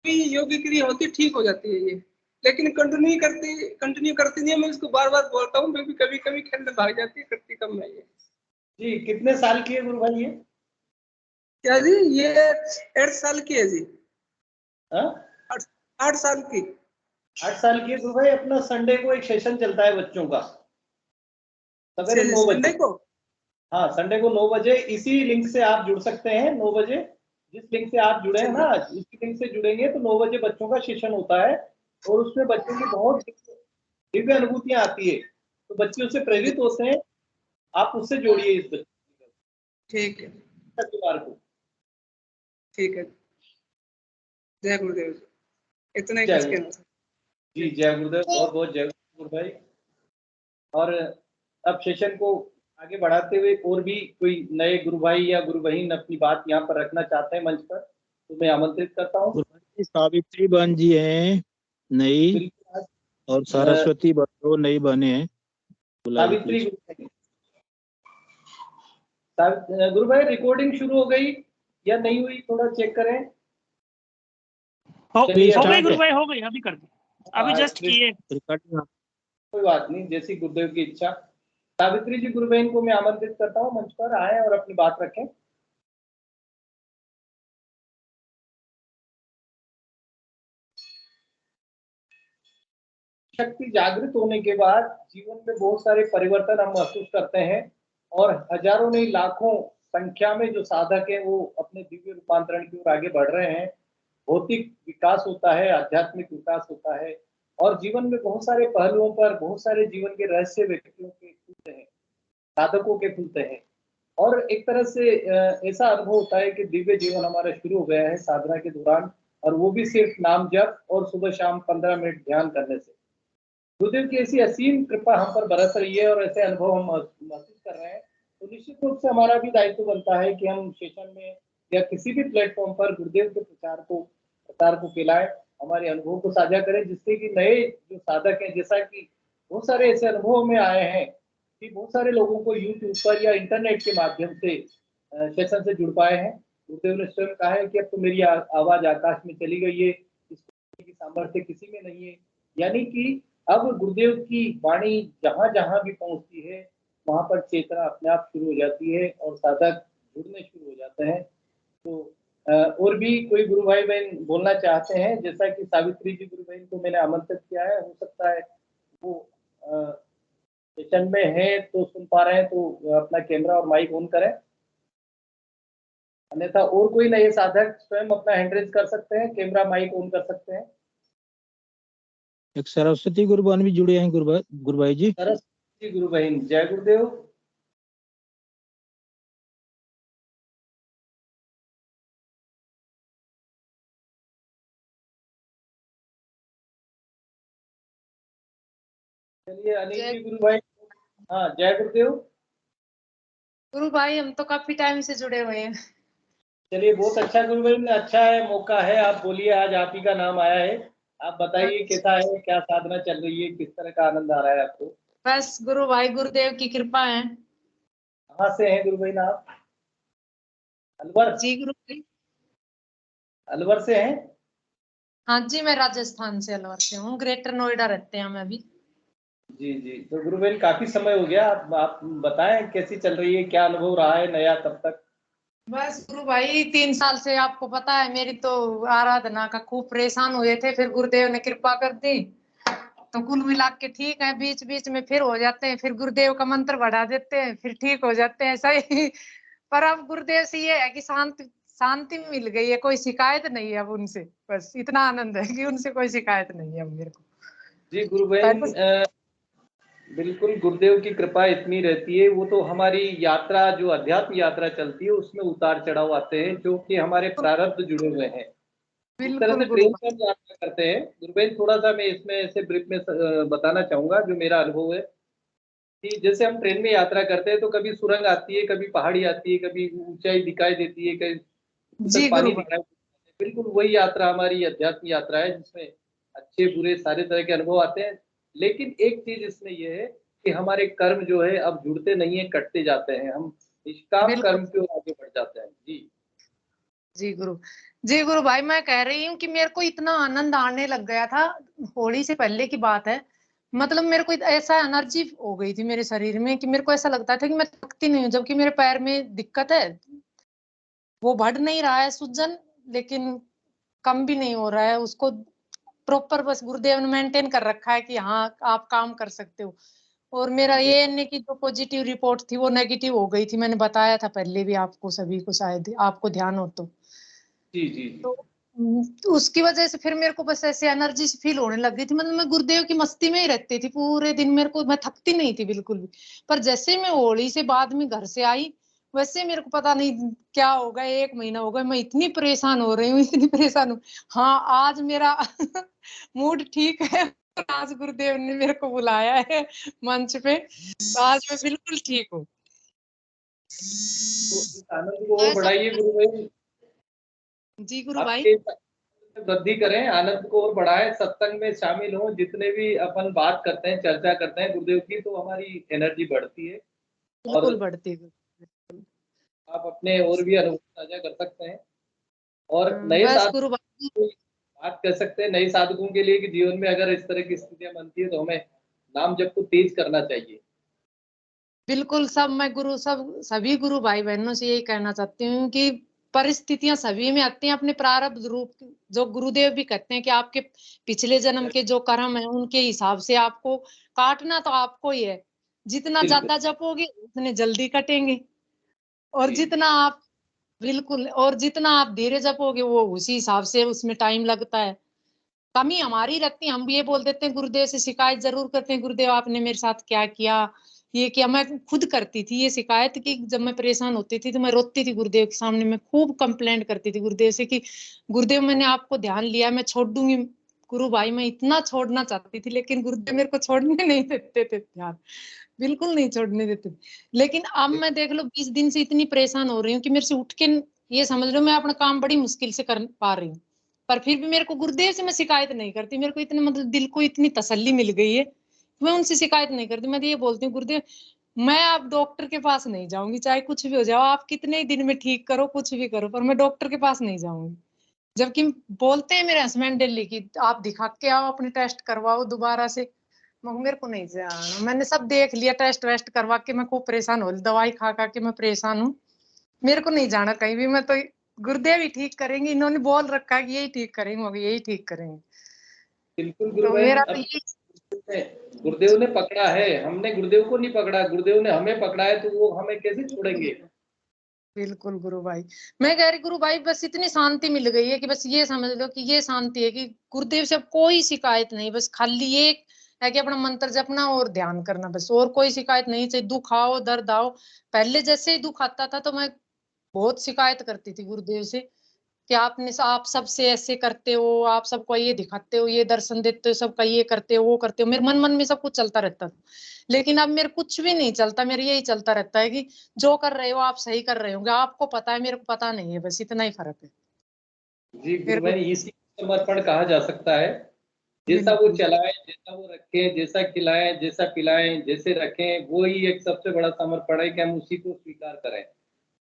भी योगी क्रिया होती ठीक हो जाती है ये, लेकिन कंटिन्यू करती नहीं है। मैं इसको बार बार बोलता हूँ, फिर भी कभी कभी खेलने भाग जाती है, करती कम है ये। जी कितने साल की है गुरु भाई ये? क्या जी? ये 8 साल की है जी। हाँ 8 साल की। 8 साल की है गुरु भाई। अपना संडे को एक सेशन चलता है बच्चों का, सवेरे 9 बजे। संडे को? हाँ संडे को 9 बजे। इसी लिंक से आप जुड़ सकते हैं 9 बजे। जिस लिंक से आप जुड़े हैं ना, उसी लिंक से जुड़ेंगे तो 9 बजे बच्चों का सेशन होता है, और उसमें बच्चों की बहुत दिव्य अनुभूतियां आती है, तो बच्चे उससे प्रेरित होते हैं। आप उससे जोड़िए इस बच्चे को। ठीक है, शनिवार को। ठीक है। जय गुरुदेव जी, इतना ही जय कुछ गुरु। कहना था। जी जय गुरुदेव, बहुत बहुत जय गुरु भाई। और अब सेशन को आगे बढ़ाते हुए और भी कोई नए गुरु भाई या गुरु बहन अपनी बात यहाँ पर रखना चाहते हैं मंच पर, तो मैं आमंत्रित करता हूँ। सावित्री बहन जी हैं नई, बिल्कुल। और सरस्वती दो नई बहने हैं। सावित्री गुरु भाई रिकॉर्डिंग शुरू हो गई या नहीं हुई, थोड़ा चेक करें। हो गई गुरु भाई, हो गई, अभी कर दी, अभी जस्ट किए। कोई बात नहीं, जैसी गुरुदेव की इच्छा। सावित्री जी गुरु बहन को मैं आमंत्रित करता हूँ मंच पर आए और अपनी बात रखें। शक्ति जागृत होने के बाद जीवन में बहुत सारे परिवर्तन हम महसूस करते हैं, और हजारों नहीं लाखों संख्या में जो साधक हैं वो अपने दिव्य रूपांतरण की ओर आगे बढ़ रहे हैं। भौतिक विकास होता है, आध्यात्मिक विकास होता है, और जीवन में बहुत सारे पहलुओं पर बहुत सारे जीवन के रहस्य व्यक्तियों के खुलते हैं, साधकों के खुलते हैं। और एक तरह से ऐसा अनुभव होता है कि दिव्य जीवन हमारा शुरू हो गया है साधना के दौरान, और वो भी सिर्फ नाम जप और सुबह शाम 15 मिनट ध्यान करने से। गुरुदेव की ऐसी असीम कृपा हम पर बरस रही है और ऐसे अनुभव हम महसूस कर रहे हैं, तो निश्चित रूप से हमारा भी दायित्व बनता है कि हम सेशन में या किसी भी प्लेटफॉर्म पर गुरुदेव के प्रचार को फैलाएं, हमारे अनुभव को साझा करें, जिससे कि नए जो साधक हैं, जैसा कि बहुत सारे ऐसे अनुभव में आए हैं कि बहुत सारे लोगों को यूट्यूब पर या इंटरनेट के माध्यम से सेशन से जुड़ पाए हैं। गुरुदेव ने स्वयं कहा है कि अब तो मेरी आवाज आकाश में चली गई है, इसकी सामर्थ्य किसी में नहीं है। यानी कि अब गुरुदेव की वाणी जहां जहां भी पहुंचती है, वहां पर चेतना अपने आप शुरू हो जाती है और साधक जुड़ने शुरू हो जाते हैं। तो और भी कोई गुरु भाई बहन बोलना चाहते हैं? जैसा कि सावित्री जी गुरु बहन को मैंने आमंत्रित किया है, हो सकता है वो सेशन में है तो सुन पा रहे हैं, तो अपना कैमरा और माइक ऑन करें। अन्यथा और कोई नए साधक स्वयं अपना हैंड रेज कर सकते हैं, कैमरा माइक ऑन कर सकते हैं। एक सरस्वती गुरु बहन भी जुड़े हैं गुरु भाई जी। सरस्वती गुरु बहन, जय गुरुदेव। चलिए अनिल जी गुरु भाई। हाँ जय गुरुदेव। गुरु भाई हम तो काफी टाइम से जुड़े हुए हैं। चलिए बहुत अच्छा गुरु भाई, अच्छा है, मौका है, आप बोलिए, आज आप ही का नाम आया है। आप बताइए कैसा है, क्या साधना चल रही है, किस तरह का आनंद आ रहा है आपको? बस गुरु भाई गुरुदेव की कृपा है। कहाँ से हैं गुरु भाई आप? अलवर? जी गुरु भाई। अलवर से हैं? हाँ जी, मैं राजस्थान से अलवर से हूँ, ग्रेटर नोएडा रहते हैं हम अभी। जी जी, तो गुरु भाई काफी समय हो गया, आप बताएं कैसी चल रही है, क्या अनुभव रहा है नया तब तक? बस गुरु भाई 3 साल से आपको पता है मेरी तो आराधना का खूब परेशान हुए थे, फिर गुरुदेव ने कृपा कर दी, तो कुल मिला के ठीक है। बीच बीच में फिर हो जाते हैं, फिर गुरुदेव का मंत्र बढ़ा देते हैं, फिर ठीक हो जाते हैं सही। पर अब गुरुदेव से ये है कि शांति मिल गई है, कोई शिकायत नहीं है अब उनसे, बस इतना आनंद है कि उनसे कोई शिकायत नहीं है अब मेरे को। जी गुरु भाई, बिल्कुल गुरुदेव की कृपा इतनी रहती है, वो तो हमारी यात्रा जो अध्यात्म यात्रा चलती है उसमें उतार चढ़ाव आते हैं, जो कि हमारे प्रारब्ध जुड़े हुए हैं। इस तरह से ट्रेन पर यात्रा करते हैं गुरु भाई। थोड़ा सा मैं इसमें ऐसे ब्रीफ में बताना चाहूंगा जो मेरा अनुभव है, कि जैसे हम ट्रेन में यात्रा करते हैं तो कभी सुरंग आती है, कभी पहाड़ी आती है, कभी ऊंचाई दिखाई देती है, कभी पानी दिखाई देता है। बिल्कुल वही यात्रा हमारी अध्यात्म यात्रा है, जिसमें अच्छे बुरे सारे तरह के अनुभव आते हैं। लेकिन एक चीज इसमें यह है कि हमारे कर्म जो है अब जुड़ते नहीं है, कटते जाते हैं, हम निष्काम कर्म की ओर आगे बढ़ जाते हैं। जी जी गुरु, जी गुरु भाई, मैं कह रही हूँ कि मेरे को इतना आनंद आने लग गया था, होली से पहले की बात है। मतलब मेरे को ऐसा एनर्जी हो गई थी मेरे शरीर में कि मेरे को ऐसा लगता था कि मैं थकती नहीं हूँ, जबकि मेरे पैर में दिक्कत है, वो बढ़ नहीं रहा है सूजन, लेकिन कम भी नहीं हो रहा है उसको। प्रॉपर बस गुरुदेव ने मेंटेन कर रखा है कि हाँ आप काम कर सकते हो। और मेरा ये नहीं कि जो पॉजिटिव रिपोर्ट थी वो नेगेटिव हो गई थी, मैंने बताया था पहले भी आपको सभी को, शायद आपको ध्यान हो तो। जी जी जी। तो उसकी वजह से फिर मेरे को बस ऐसे एनर्जी फील होने लग गई थी। मतलब मैं गुरुदेव की मस्ती में ही रहती थी पूरे दिन, मेरे को मैं थकती नहीं थी बिल्कुल भी। पर जैसे मैं होली से बाद में घर से आई, वैसे मेरे को पता नहीं क्या होगा, 1 महीना हो गया मैं इतनी परेशान हो रही हूँ, इतनी परेशान हूँ। हाँ आज मेरा मूड ठीक है, आज गुरुदेव ने मेरे को बुलाया है मंच पे, तो आज मैं बिल्कुल ठीक हूँ। तो इस आनंद को और बढ़ाइए गुरु भाई, जी गुरु भाई। आपके वृद्धि करें, आनंद को और बढ़ाएं, सत्संग में शामिल हों, जितने भी अपन बात करते हैं, चर्चा करते हैं गुरुदेव की, तो हमारी एनर्जी बढ़ती है। और बिल्कुल बढ़ती है। आप अपने और भी अनुभव साझा कर सकते हैं। और नए बस साथ गुरु भाई, बात कर सकते हैं नए साधकों के लिए कि जीवन में अगर इस तरह की स्थितियां बनती है तो हमें नाम जप को तेज करना चाहिए। बिल्कुल सब मैं गुरु सब सभी गुरु भाई बहनों से यही कहना चाहती हूँ कि परिस्थितियां सभी में आती हैं अपने प्रारब्ध रूप, जो गुरुदेव भी कहते हैं कि आपके पिछले जन्म के जो कर्म है उनके हिसाब से आपको काटना तो आपको ही है। जितना बिल्कुल। ज्यादा जपोगे उतने जल्दी कटेंगे, और जी जितना आप बिल्कुल, और जितना आप धीरे जपोगे वो उसी हिसाब से उसमें टाइम लगता है। कमी हमारी रहती है, हम भी ये बोल देते हैं, गुरुदेव से शिकायत जरूर करते हैं, गुरुदेव आपने मेरे साथ क्या किया, ये किया। मैं खुद करती थी ये शिकायत कि जब मैं परेशान होती थी तो मैं रोती थी गुरुदेव के सामने, मैं खूब कंप्लेंट करती थी गुरुदेव से कि गुरुदेव मैंने आपको ध्यान लिया, मैं छोड़ दूंगी। गुरु भाई मैं इतना छोड़ना चाहती थी, लेकिन गुरुदेव मेरे को छोड़ने नहीं देते थे ध्यान, बिल्कुल नहीं छोड़ने देते थे। लेकिन अब मैं देख लो 20 दिन से इतनी परेशान हो रही हूँ कि मेरे से उठ के, ये समझ लो मैं अपना काम बड़ी मुश्किल से कर पा रही हूँ। पर फिर भी मेरे को गुरुदेव से मैं शिकायत नहीं करती, मेरे को इतने मतलब दिल को इतनी तसल्ली मिल गई है, मैं उनसे शिकायत नहीं करती। मैं तो ये बोलती हूँ गुरुदेव मैं अब डॉक्टर के पास नहीं जाऊंगी, चाहे कुछ भी हो जाओ, आप कितने ही दिन में ठीक करो, कुछ भी करो, पर मैं डॉक्टर के पास नहीं जाऊंगी। जबकि बोलते हैं मेरे हस्बैंड दिल्ली की, आप दिखा के आओ, अपने टेस्ट करवाओ दोबारा से। मेरे को नहीं जाना, मैंने सब देख लिया, टेस्ट वेस्ट करवा के मैं खूब परेशान हो, दवाई खा खा के मैं परेशान हूँ। मेरे को नहीं जाना कहीं भी, मैं तो गुरुदेव ही ठीक करेंगे, इन्होंने बोल रखा है कि यही ठीक करेंगे, मगर यही ठीक करेंगे। बिल्कुल गुरु तो बहन, मेरा तो अब यही। गुरुदेव ने पकड़ा है, हमने गुरुदेव को नहीं पकड़ा, गुरुदेव ने हमें पकड़ा है, तो वो हमें कैसे छोड़ेंगे। बिल्कुल गुरु भाई, मैं कह रही गुरु भाई बस इतनी शांति मिल गई है कि बस ये समझ लो कि ये शांति है कि गुरुदेव से अब कोई शिकायत नहीं, बस खाली ये है कि अपना मंत्र जपना और ध्यान करना, बस और कोई शिकायत नहीं। चाहे दुख आओ दर्द आओ, पहले जैसे ही दुख आता था तो मैं बहुत शिकायत करती थी गुरुदेव से कि आप सबसे ऐसे करते हो, आप सबको ये दिखाते हो, ये दर्शन देते हो, सबका ये करते हो, वो करते हो, मेरे मन मन में सब कुछ चलता रहता था। लेकिन अब मेरे कुछ भी नहीं चलता, मेरे यही चलता रहता है कि जो कर रहे हो आप सही कर रहे होंगे, आपको पता है मेरे को पता नहीं है, बस इतना ही फर्क है जी गुरु मेरे को। बहन, इसी को समर्पण कहा जा सकता है। जैसा वो बिल्कुल चलाएं, जैसा वो रखें, जैसा खिलाएं, जैसा पिलाएं, जैसे रखें, वो ही एक सबसे बड़ा समर्पण है कि हम उसी को स्वीकार करें।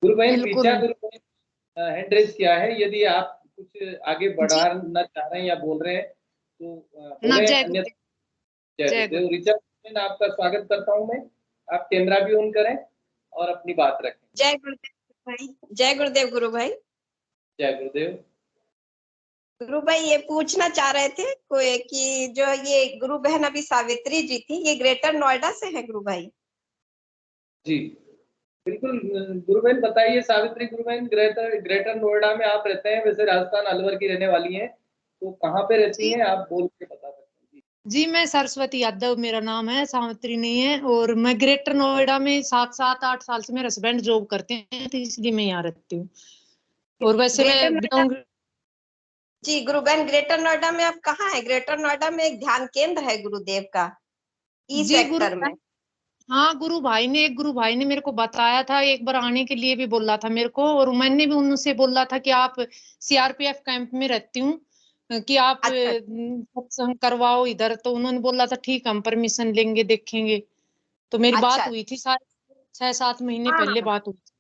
गुरु बहन बिल्कुल। पीछा गुरु बहन हैंड रेज किया है, यदि आप कुछ आगे जी बढ़ाना चाह रहे हैं या बोल रहे हैं तो ना, बोले, जय अन्यथा गुरुदेव। जय जय गुरुदेव। गुरुदेव। ऋचा बहन, आपका स्वागत करता हूं मैं। आप कैमरा भी ऑन करें और अपनी बात रखें। जय गुरुदेव भाई। जय गुरुदेव गुरु भाई। जय गुरुदेव। गुरु भाई ये पूछना चाह रहे थे कोई कि जो ये गुरु बहन अभी सावित्री जी थी, ये ग्रेटर नोएडा से है गुरु भाई? जी बिल्कुल गुरु बहन, बताइए सावित्री गुरु बहन, ग्रेटर ग्रेटर नोएडा में आप रहते हैं, वैसे राजस्थान अलवर की रहने वाली हैं, तो कहाँ पे रहती जी हैं आप बोल के बता सकते हैं। जी, मैं सरस्वती यादव मेरा नाम है, सावित्री नहीं है। और मैं ग्रेटर नोएडा में 7 8 साल से मेरे हस्बैंड जॉब करते हैं, तो इसलिए मैं यहाँ रहती हूँ। और वैसे ग्रेटर मैं नोएडा। बिलोंग। जी गुरु बहन, ग्रेटर नोएडा में आप कहाँ है? ग्रेटर नोएडा में एक ध्यान केंद्र है गुरुदेव का, ई जी गुरु, सेक्टर में। हाँ एक गुरु भाई ने मेरे को बताया था, एक बार आने के लिए भी बोला था मेरे को, और मैंने भी उनसे बोला था कि आप सीआरपीएफ कैंप में रहती हूँ, कि आप अच्छा। सत्संग करवाओ इधर, तो उन्होंने बोला था ठीक हम परमिशन लेंगे देखेंगे। तो मेरी बात अच्छा। हुई थी शायद 6 7 महीने हाँ पहले हाँ बात हुई थी।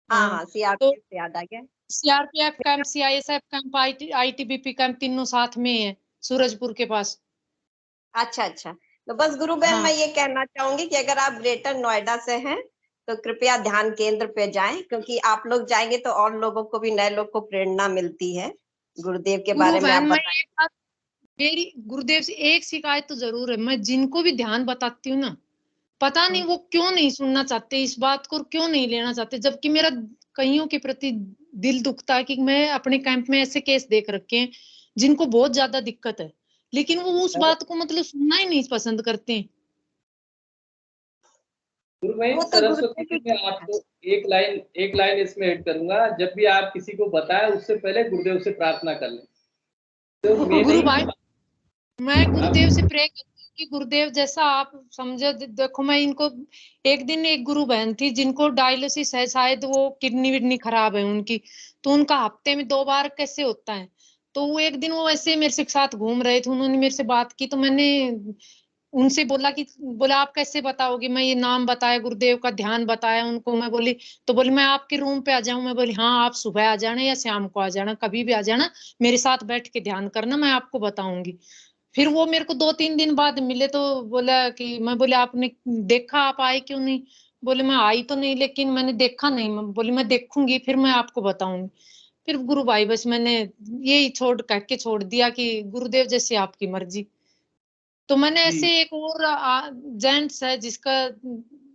हाँ हाँ हाँ, तो सीआरपीएफ से याद आ गया। CRPF camp, CISF camp, ITBP camp तीनों साथ में है सूरजपुर के पास। अच्छा अच्छा, तो बस गुरु बहन हाँ। मैं ये कहना चाहूंगी कि अगर आप ग्रेटर नोएडा से हैं तो कृपया ध्यान केंद्र पे जाएं, क्योंकि आप लोग जाएंगे तो और लोगों को भी, नए लोग को प्रेरणा मिलती है गुरुदेव के गुरु बारे में। आप बहन, मैं बताएं। एक बात, मेरी गुरुदेव से एक शिकायत तो जरूर है, मैं जिनको भी ध्यान बताती हूँ ना, पता नहीं वो क्यों नहीं सुनना चाहते इस बात को, क्यों नहीं लेना चाहते, जबकि मेरा कईयों के प्रति दिल दुखता है कि मैं अपने कैंप में ऐसे केस देख रखे हैं जिनको बहुत ज्यादा दिक्कत है, लेकिन वो उस बात को मतलब सुनना ही नहीं पसंद करते हैं। गुरु भाई वो तो सरस्वती जी, गुरुदेव मैं आपको एक लाइन इसमें ऐड करूंगा, जब भी आप किसी को बताएं उससे पहले गुरुदेव से प्रार्थना कर लें। तो मैं गुरु नहीं, भाई, मैं आप गुरुदेव से प्रे करती हूँ कि गुरुदेव जैसा आप समझो, देखो मैं इनको, एक दिन एक गुरु बहन थी जिनको डायलिसिस है, शायद वो किडनी विडनी खराब है उनकी, तो उनका हफ्ते में 2 बार कैसे होता है, तो वो एक दिन वो ऐसे मेरे से साथ घूम रहे थे, उन्होंने मेरे से बात की, तो मैंने उनसे बोला कि, बोला आप कैसे बताओगे, मैं ये नाम बताया, गुरुदेव का ध्यान बताया उनको, मैं बोली, तो बोली मैं आपके रूम पे आ जाऊं, मैं बोली हाँ आप सुबह आ जाना या शाम को आ जाना, कभी भी आ जाना, मेरे साथ बैठ के ध्यान करना, मैं आपको बताऊंगी। फिर वो मेरे को 2-3 दिन बाद मिले तो बोला कि, मैं बोले आपने देखा, आप आए क्यों नहीं, बोले मैं आई तो नहीं लेकिन मैंने देखा नहीं, मैं बोली मैं देखूंगी फिर मैं आपको बताऊंगी। फिर गुरु भाई बस मैंने यही कह के छोड़ दिया कि गुरुदेव जैसे आपकी मर्जी। तो मैंने ऐसे जी एक और जेंट्स है जिसका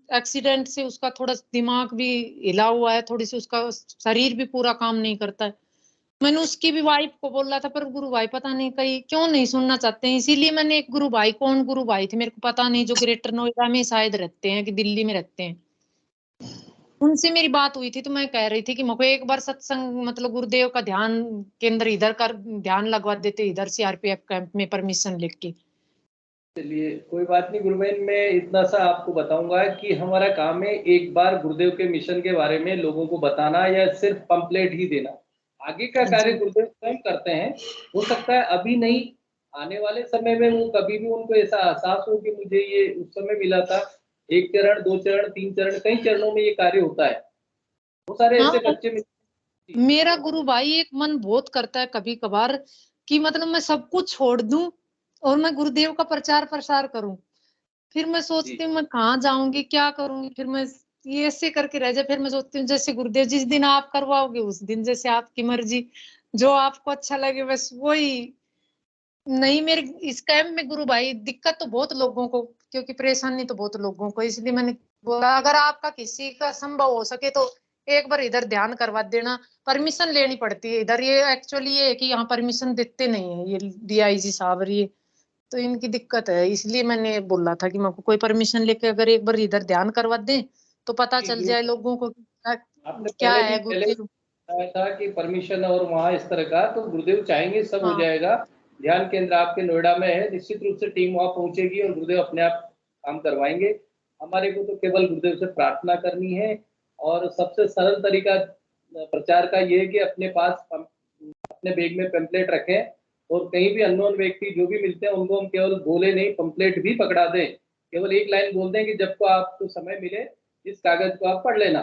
एक्सीडेंट से उसका थोड़ा दिमाग भी हिला हुआ है, थोड़ी सी उसका शरीर भी पूरा काम नहीं करता है, मैंने उसकी भी वाइफ को बोला था, पर गुरु भाई पता नहीं कहीं क्यों नहीं सुनना चाहते हैं, इसीलिए मैंने एक गुरु भाई, कौन गुरु भाई थे मेरे को पता नहीं, जो ग्रेटर नोएडा में शायद रहते हैं कि दिल्ली में रहते हैं, उनसे मेरी बात हुई थी, तो मैं कह रही थी कि मुझे एक बार सत्संग मतलब गुरुदेव का ध्यान केंद्र इधर कर ध्यान लगवा देते, इधर सीआरपीएफ कैंप में परमिशन लेके। चलिए कोई बात नहीं गुरु बहन, मैं इतना सा आपको बताऊंगा कि हमारा काम है एक बार गुरुदेव के मिशन के बारे में लोगों को बताना या सिर्फ पंपलेट ही देना, आगे का कार्य जी गुरुदेव स्वयं करते हैं। हो सकता है अभी नहीं, आने वाले समय में वो कभी भी उनको ऐसा एहसास हो कि मुझे ये उस समय मिला था, 1 चरण 2 चरण 3 चरण, कई चरणों में ये कार्य होता है, बहुत सारे हाँ, ऐसे बच्चे मिलते हैं। मेरा गुरु भाई एक मन बहुत करता है कभी कभार कि मतलब मैं सब कुछ छोड़ दूं और मैं गुरुदेव का प्रचार प्रसार करूं, फिर मैं जी सोचती हूँ मैं कहाँ जाऊंगी, क्या करूंगी, फिर मैं ये ऐसे करके रह जाए, फिर मैं सोचती हूँ जैसे गुरुदेव जिस दिन आप करवाओगे उस दिन जैसे आपकी मर्जी, जो आपको अच्छा लगे बस वही। नहीं, मेरे इस कैंप में गुरु भाई दिक्कत तो बहुत लोगों को, क्योंकि परेशानी तो बहुत लोगों को, इसलिए मैंने बोला अगर आपका किसी का संभव हो सके तो एक बार इधर ध्यान करवा देना, परमिशन लेनी पड़ती है इधर, ये एक्चुअली ये है कि यहाँ परमिशन देते नहीं है ये डीआईजी साहब, ये तो इनकी दिक्कत है, इसलिए मैंने बोला था कि मैं कोई परमिशन लेके अगर एक बार इधर ध्यान करवा दें तो पता जी, चल गुरु जाए लोगों को कि आपने क्या पहले भी है पहले गुरुदेव। बताया था कि परमिशन और वहाँ इस तरह का, तो गुरुदेव चाहेंगे सब हो हाँ जाएगा। ध्यान केंद्र आपके नोएडा में है, निश्चित रूप से टीम वहाँ पहुंचेगी और गुरुदेव अपने आप काम करवाएंगे। हमारे को तो केवल गुरुदेव से प्रार्थना करनी है, और सबसे सरल तरीका प्रचार का ये है कि अपने पास अपने बैग में पेम्पलेट रखें, और कहीं भी अननोन व्यक्ति जो भी मिलते हैं उनको हम केवल बोले नहीं, पेम्पलेट भी पकड़ा दें, केवल एक लाइन बोल दें कि जब को आपको समय मिले इस कागज को आप पढ़ लेना,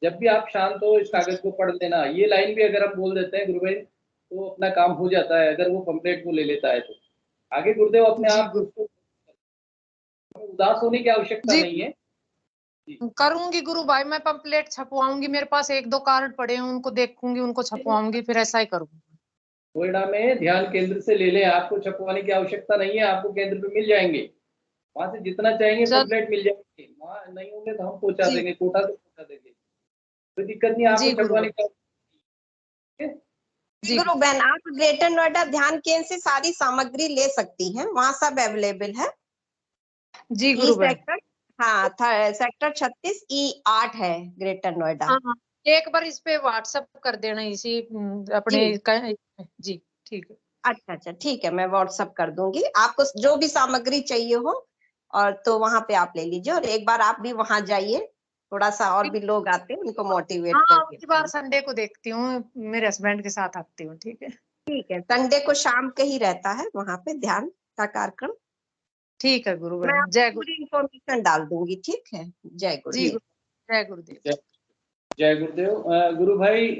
जब भी आप शांत हो इस कागज को पढ़ लेना, ये लाइन भी अगर हम बोल देते हैं गुरु भाई तो अपना काम हो जाता है, अगर वो पंपलेट को ले लेता है तो आगे गुरुदेव अपने जी आप उसको, उदास होने की आवश्यकता जी नहीं है। जी करूंगी गुरु भाई, मैं पंपलेट छपवाऊंगी, मेरे पास 1-2 कार्ड पड़े हैं उनको देखूंगी, उनको छपवाऊंगी, फिर ऐसा ही करूंगी। नोएडा में ध्यान केंद्र से ले लें, आपको छपवाने की आवश्यकता नहीं है, आपको केंद्र पे मिल जाएंगे, वहां से जितना चाहेंगे चल पंपलेट मिल जाएंगे, वहाँ नहीं होंगे तो हम पहुंचा जी देंगे, कोटा से पहुंचा देंगे, कोई दिक्कत नहीं, आपको जी गुरु छपवाने भाई, की आवश्यकता है। जी गुरु बहन, आप ग्रेटर नोएडा ध्यान केंद्र से सारी सामग्री ले सकती हैं, वहाँ सब अवेलेबल है। जी ई गुरु भाई। सेक्टर, हाँ सेक्टर 36E8 है ग्रेटर नोएडा। हाँ हाँ, एक बार इस पे व्हाट्सएप कर देना इसी जी अपने जी ठीक है। अच्छा अच्छा, ठीक है, मैं व्हाट्सअप कर दूंगी आपको जो भी सामग्री चाहिए हो, और तो वहां पे आप ले लीजिए, और एक बार आप भी वहां जाइए, थोड़ा सा और भी लोग आते हैं उनको मोटिवेट हाँ करके अगली बार लाइए। संडे को देखती हूँ, मेरे हस्बैंड के साथ आती हूँ, ठीक है। ठीक है, संडे को शाम के ही रहता है वहां पे ध्यान का कार्यक्रम। ठीक है गुरु मैं बहन, जय आपको गुरु। पूरी इंफॉर्मेशन डाल दूंगी, ठीक है। जय जी गुरुदेव। गुरु, जय गुरुदेव। जय गुरुदेव। गुरु भाई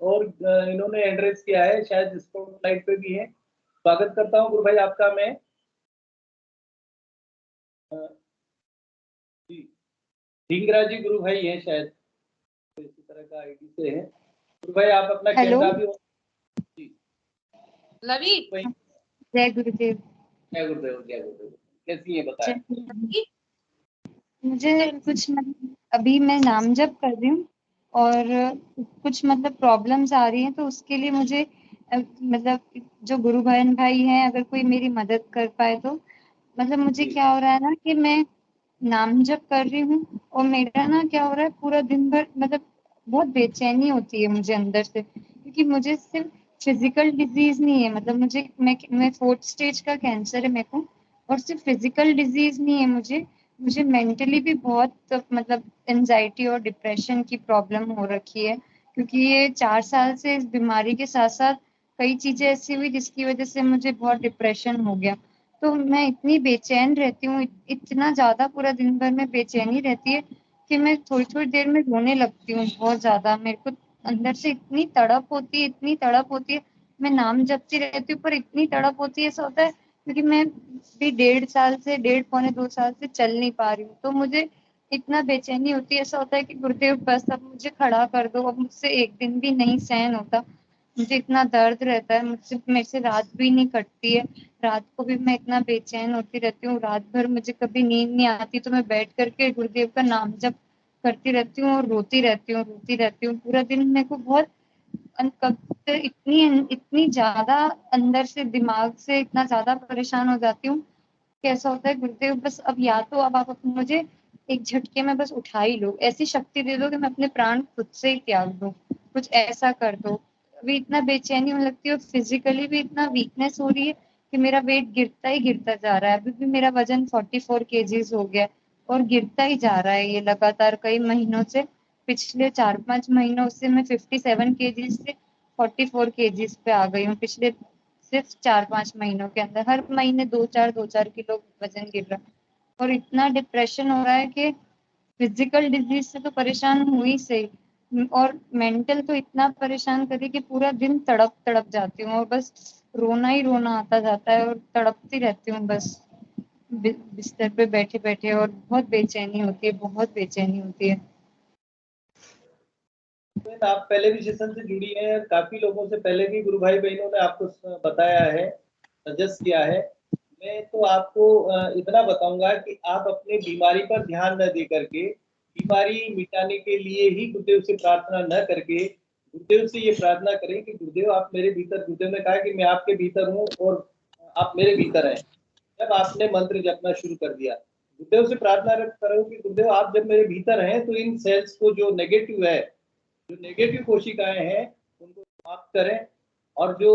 और इन्होंने एड्रेस किया है, शायद स्पॉटलाइट पे भी है। स्वागत करता हूँ गुरु भाई आपका मैं। जी ढींगरा जी गुरु भाई हैं शायद, तो इसी तरह का आईडी से है। गुरु भाई आप अपना कैमरा भी जी लवी भाई। जय गुरुदेव। जय गुरुदेव, जय गुरुदेव। कैसी है बताएं। मुझे कुछ मतलब अभी मैं नाम जप कर रही हूँ और कुछ मतलब प्रॉब्लम्स आ रही हैं, तो उसके लिए मुझे मतलब जो गुरु बहन भाई हैं अगर कोई मेरी मदद कर पाए तो। मतलब मुझे जी। क्या हो रहा है ना कि मैं नाम जप कर रही हूँ और मेरा ना क्या हो रहा है पूरा दिन भर मतलब बहुत बेचैनी होती है मुझे अंदर से, क्योंकि मुझे सिर्फ फिजिकल डिजीज नहीं है, मतलब मैं 4th स्टेज का कैंसर है मेरे को, और सिर्फ फिजिकल डिजीज नहीं है मुझे मेंटली भी बहुत मतलब एंजाइटी और डिप्रेशन की प्रॉब्लम हो रखी है, क्योंकि ये 4 साल से इस बीमारी के साथ साथ कई चीजें ऐसी हुई जिसकी वजह से मुझे बहुत डिप्रेशन हो गया। तो मैं इतनी बेचैन रहती हूँ, इतना ज्यादा पूरा दिन भर में बेचैनी रहती है कि मैं थोड़ी थोड़ी देर में रोने लगती हूँ बहुत ज्यादा। मेरे को अंदर से इतनी तड़प होती है, इतनी तड़प होती है। मैं नाम जपती रहती हूँ पर इतनी तड़प होती है, ऐसा होता है क्योंकि मैं भी 1.5 साल से 1.5 पौने 2 साल से चल नहीं पा रही हूँ, तो मुझे इतना बेचैनी होती है, ऐसा होता है कि गुरुदेव बस अब मुझे खड़ा कर दो, अब मुझसे एक दिन भी नहीं सहन होता। मुझे इतना दर्द रहता है, मुझसे मेरे से रात भी नहीं कटती है, रात को भी मैं इतना बेचैन होती रहती हूँ, रात भर मुझे कभी नींद नहीं आती, तो मैं बैठ करके गुरुदेव का नाम जप करती रहती हूँ और रोती रहती हूँ पूरा दिन। मेरे को बहुत कब से इतनी इतनी ज्यादा अंदर से दिमाग से इतना ज्यादा परेशान हो जाती हूँ। कैसा होता है गुरुदेव बस अब या तो अब आप मुझे एक झटके में बस उठा ही लो, ऐसी शक्ति दे दो कि मैं अपने प्राण खुद से ही त्याग दूं, कुछ ऐसा कर दो। अभी इतना बेचैनी होने लगती है और फिजिकली भी इतना वीकनेस हो रही है कि मेरा वेट गिरता ही गिरता जा रहा है। अभी भी मेरा वजन 44 kgs हो गया है और गिरता ही जा रहा है ये लगातार कई महीनों से। पिछले 4-5 महीनों से मैं 57 kgs से 44 kgs पे आ गई हूँ, पिछले सिर्फ 4-5 महीनों के अंदर हर महीने 2-4 किलो वजन गिर रहा है। और इतना डिप्रेशन हो रहा है कि फिजिकल डिजीज से तो परेशान हुई सही, और मेंटल तो इतना परेशान करे कि पूरा दिन तड़प तड़प जाती हूँ और बस रोना ही रोना आता जाता है और तड़पती रहती हूँ बस बिस्तर पे बैठे बैठे, और बहुत बेचैनी होती है, बहुत बेचैनी होती है। आप पहले भी सेशन से जुड़ी हैं, काफी लोगों से पहले भी गुरु भाई बहनों ने आपको बताया है, सजेस्ट किया है। मैं तो आपको इतना बताऊंगा कि आप अपनी बीमारी पर ध्यान न दे करके बीमारी मिटाने के लिए ही गुरुदेव से प्रार्थना न करके गुरुदेव से ये प्रार्थना करें कि गुरुदेव आप मेरे भीतर, गुरुदेव ने कहा कि मैं आपके भीतर हूँ और आप मेरे भीतर हैं। जब आपने मंत्र जपना शुरू कर दिया, गुरुदेव से प्रार्थना करो कि गुरुदेव आप जब मेरे भीतर हैं तो इन सेल्स को जो नेगेटिव है, जो नेगेटिव कोशिकाएं हैं उनको समाप्त करें। और जो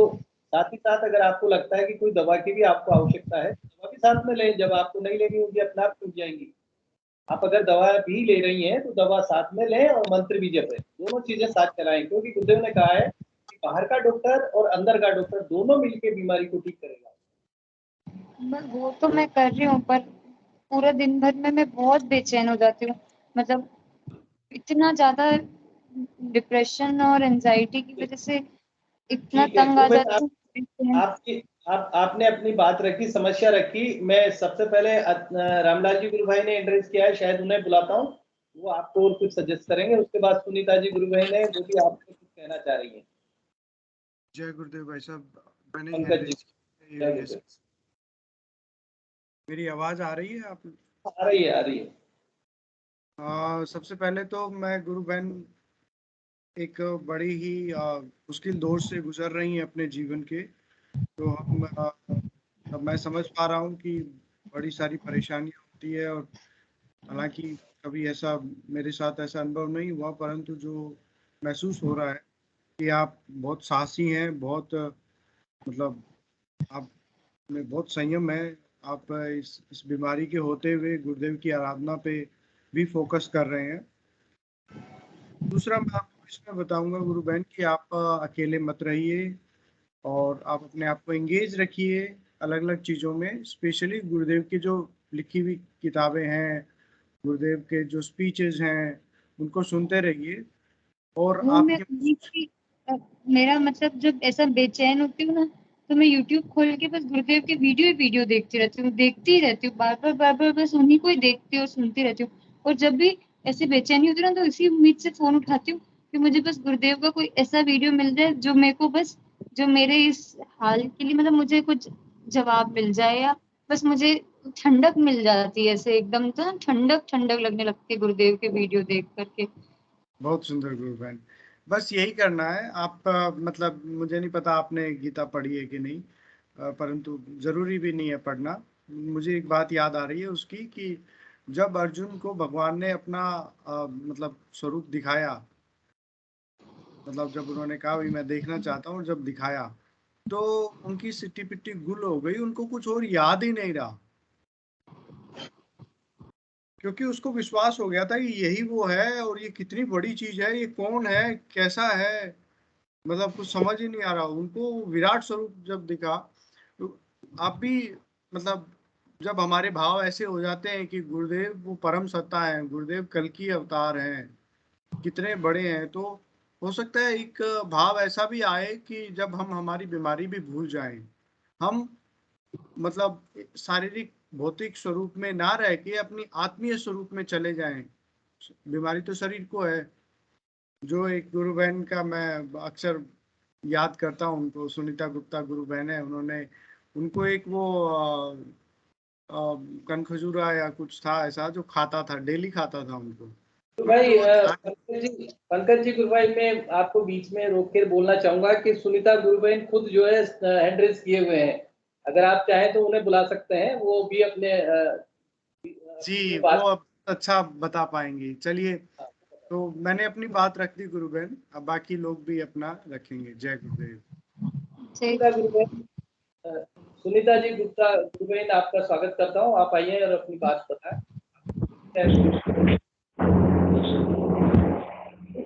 साथ ही साथ अगर आपको लगता है कि कोई दवा की भी आपको आवश्यकता है, दवा भी साथ में लें। जब आपको नहीं लेनी होगी अपने आप टूट जाएंगी। आप अगर दवा भी ले रही हैं तो दवा साथ में लें और मंत्र भी जपें, दोनों चीजें साथ चलाएं, क्योंकि गुरुदेव ने कहा है कि बाहर का डॉक्टर और अंदर का डॉक्टर दोनों मिलकर बीमारी को ठीक करेगा। वो तो मैं कर रही हूँ पर पूरा दिन भर में मैं बहुत बेचैन हो जाती हूँ, मतलब इतना ज्यादा डिप्रेशन और एंजाइटी की वजह से इतना ठीक है, तंग तो आ मैं जाती हूँ। आपकी आपने अपनी बात रखी, समस्या रखी। मैं सबसे पहले रामलाल जी गुरु भाई ने एड्रेस किया है, शायद उन्हें बुलाता हूँ, वो आपको और कुछ सजेस्ट करेंगे। उसके बाद सुनीता जी गुरु भाई ने, जो भी आपको कुछ कहना चाह रही है। जय गुरुदेव भाई साहब। मैंने पंकज जी, जय गुरुदेव। मेरी आवाज आ रही है? आप आ रही है, आ रही है। सबसे पहले तो मैं गुरु बहन एक बड़ी ही मुश्किल दौर से गुजर रही हैं अपने जीवन के, तो हम अब मैं समझ पा रहा हूँ कि बड़ी सारी परेशानियां होती है। और हालांकि कभी ऐसा मेरे साथ ऐसा अनुभव नहीं हुआ, परंतु जो महसूस हो रहा है कि आप बहुत साहसी हैं, बहुत मतलब आप में बहुत संयम है। आप इस बीमारी के होते हुए गुरुदेव की आराधना पे भी फोकस कर रहे हैं। दूसरा मैं आपको इसमें बताऊंगा गुरु बहन कि आप अकेले मत रहिए और आप अपने आप को एंगेज रखिए अलग अलग चीज़ों में, स्पेशली गुरुदेव की जो लिखी हुई किताबें हैं, गुरुदेव के जो स्पीचेस हैं, उनको सुनते रहिए। और वो मैं आपके मेरा मतलब जब ऐसा बेचैन होती हूँ ना, तो मैं YouTube खोल के बस गुरुदेव के वीडियो देखती रहती हूँ, देखती ही रहती हूँ, बार बार बस उन्हीं को ही देखती और सुनती रहती हूँ। और जब भी ऐसी बेचैनी होती है ना, तो इसी उम्मीद से फोन उठाती हूँ कि मुझे बस गुरुदेव का कोई ऐसा वीडियो मिल जाए जो मेरे को बस, जो मेरे इस हाल के लिए मतलब मुझे कुछ जवाब मिल जाए, या बस मुझे ठंडक मिल जाती है, ऐसे एकदम तो ना ठंडक ठंडक लगने लगती है गुरुदेव के वीडियो देख करके। बहुत सुंदर गुरु बहन, बस यही करना है। आप मतलब मुझे नहीं पता आपने गीता पढ़ी है कि नहीं, परंतु जरूरी भी नहीं है पढ़ना। मुझे एक बात याद आ रही है उसकी कि जब अर्जुन को भगवान ने अपना मतलब स्वरूप दिखाया, मतलब जब उन्होंने कहा भी मैं देखना चाहता हूँ, जब दिखाया तो उनकी सिट्टी पिट्टी गुल हो गई, उनको कुछ और याद ही नहीं रहा, क्योंकि उसको विश्वास हो गया था कि यही वो है और ये कितनी बड़ी चीज है, ये कौन है, कैसा है, मतलब कुछ समझ ही नहीं आ रहा उनको। विराट स्वरूप जब दिखा तो आप भी मतलब जब हमारे भाव ऐसे हो जाते हैं कि गुरुदेव वो परम सत्ता है, गुरुदेव कल की अवतार हैं, कितने बड़े हैं, तो हो सकता है एक भाव ऐसा भी आए कि जब हम हमारी बीमारी भी भूल जाएं, हम मतलब शारीरिक भौतिक स्वरूप में ना रह के अपनी आत्मीय स्वरूप में चले जाएं। बीमारी तो शरीर को है। जो एक गुरु बहन का मैं अक्सर याद करता हूँ, उनको सुनीता गुप्ता गुरु बहन है, उन्होंने उनको एक वो कनखजूरा या कुछ था ऐसा जो खाता था, डेली खाता था उनको। तो भाई तो वो ध्यान, पंकज जी गुरु भाई, मैं आपको बीच में रोक कर बोलना चाहूंगा कि सुनीता गुरु बहन खुद जो है हैंड रेज किए हुए हैं, अगर आप चाहें तो उन्हें बुला सकते हैं, वो भी अपने जी वो बात। अब अच्छा बता पाएंगी। चलिए, तो मैंने अपनी बात रख दी गुरु बहन, अब बाकी लोग भी अपना रखेंगे। जय गुरुदेव। सुनीता गुरु बहन, सुनीता जी गुप्ता गुरु बहन, आपका स्वागत करता हूँ, आप आइए और अपनी बात बताएं।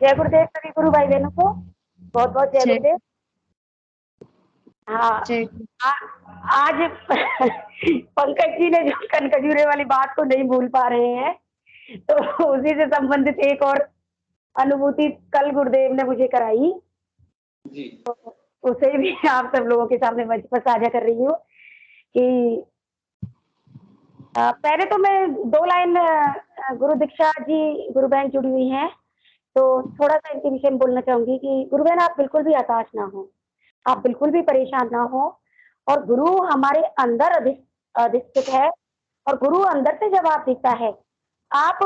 जय गुरुदेव सभी गुरु भाई बहनों को बहुत बहुत जय गुरुदेव। हाँ, आज पंकज जी ने जो कनखजूरे वाली बात को नहीं भूल पा रहे हैं, तो उसी से संबंधित एक और अनुभूति कल गुरुदेव ने मुझे कराई जी। तो उसे भी आप सब लोगों के सामने मंच पर साझा कर रही हूँ कि पहले तो मैं 2 लाइन गुरु दीक्षा जी गुरु बहन जुड़ी हुई हैं, तो थोड़ा सा इनके विषय में बोलना चाहूंगी कि गुरु बहन आप बिल्कुल भी हताश ना हो, आप बिल्कुल भी परेशान ना हो, और गुरु हमारे अंदर अधिष्ठित है, और गुरु अंदर से जवाब देता है। आप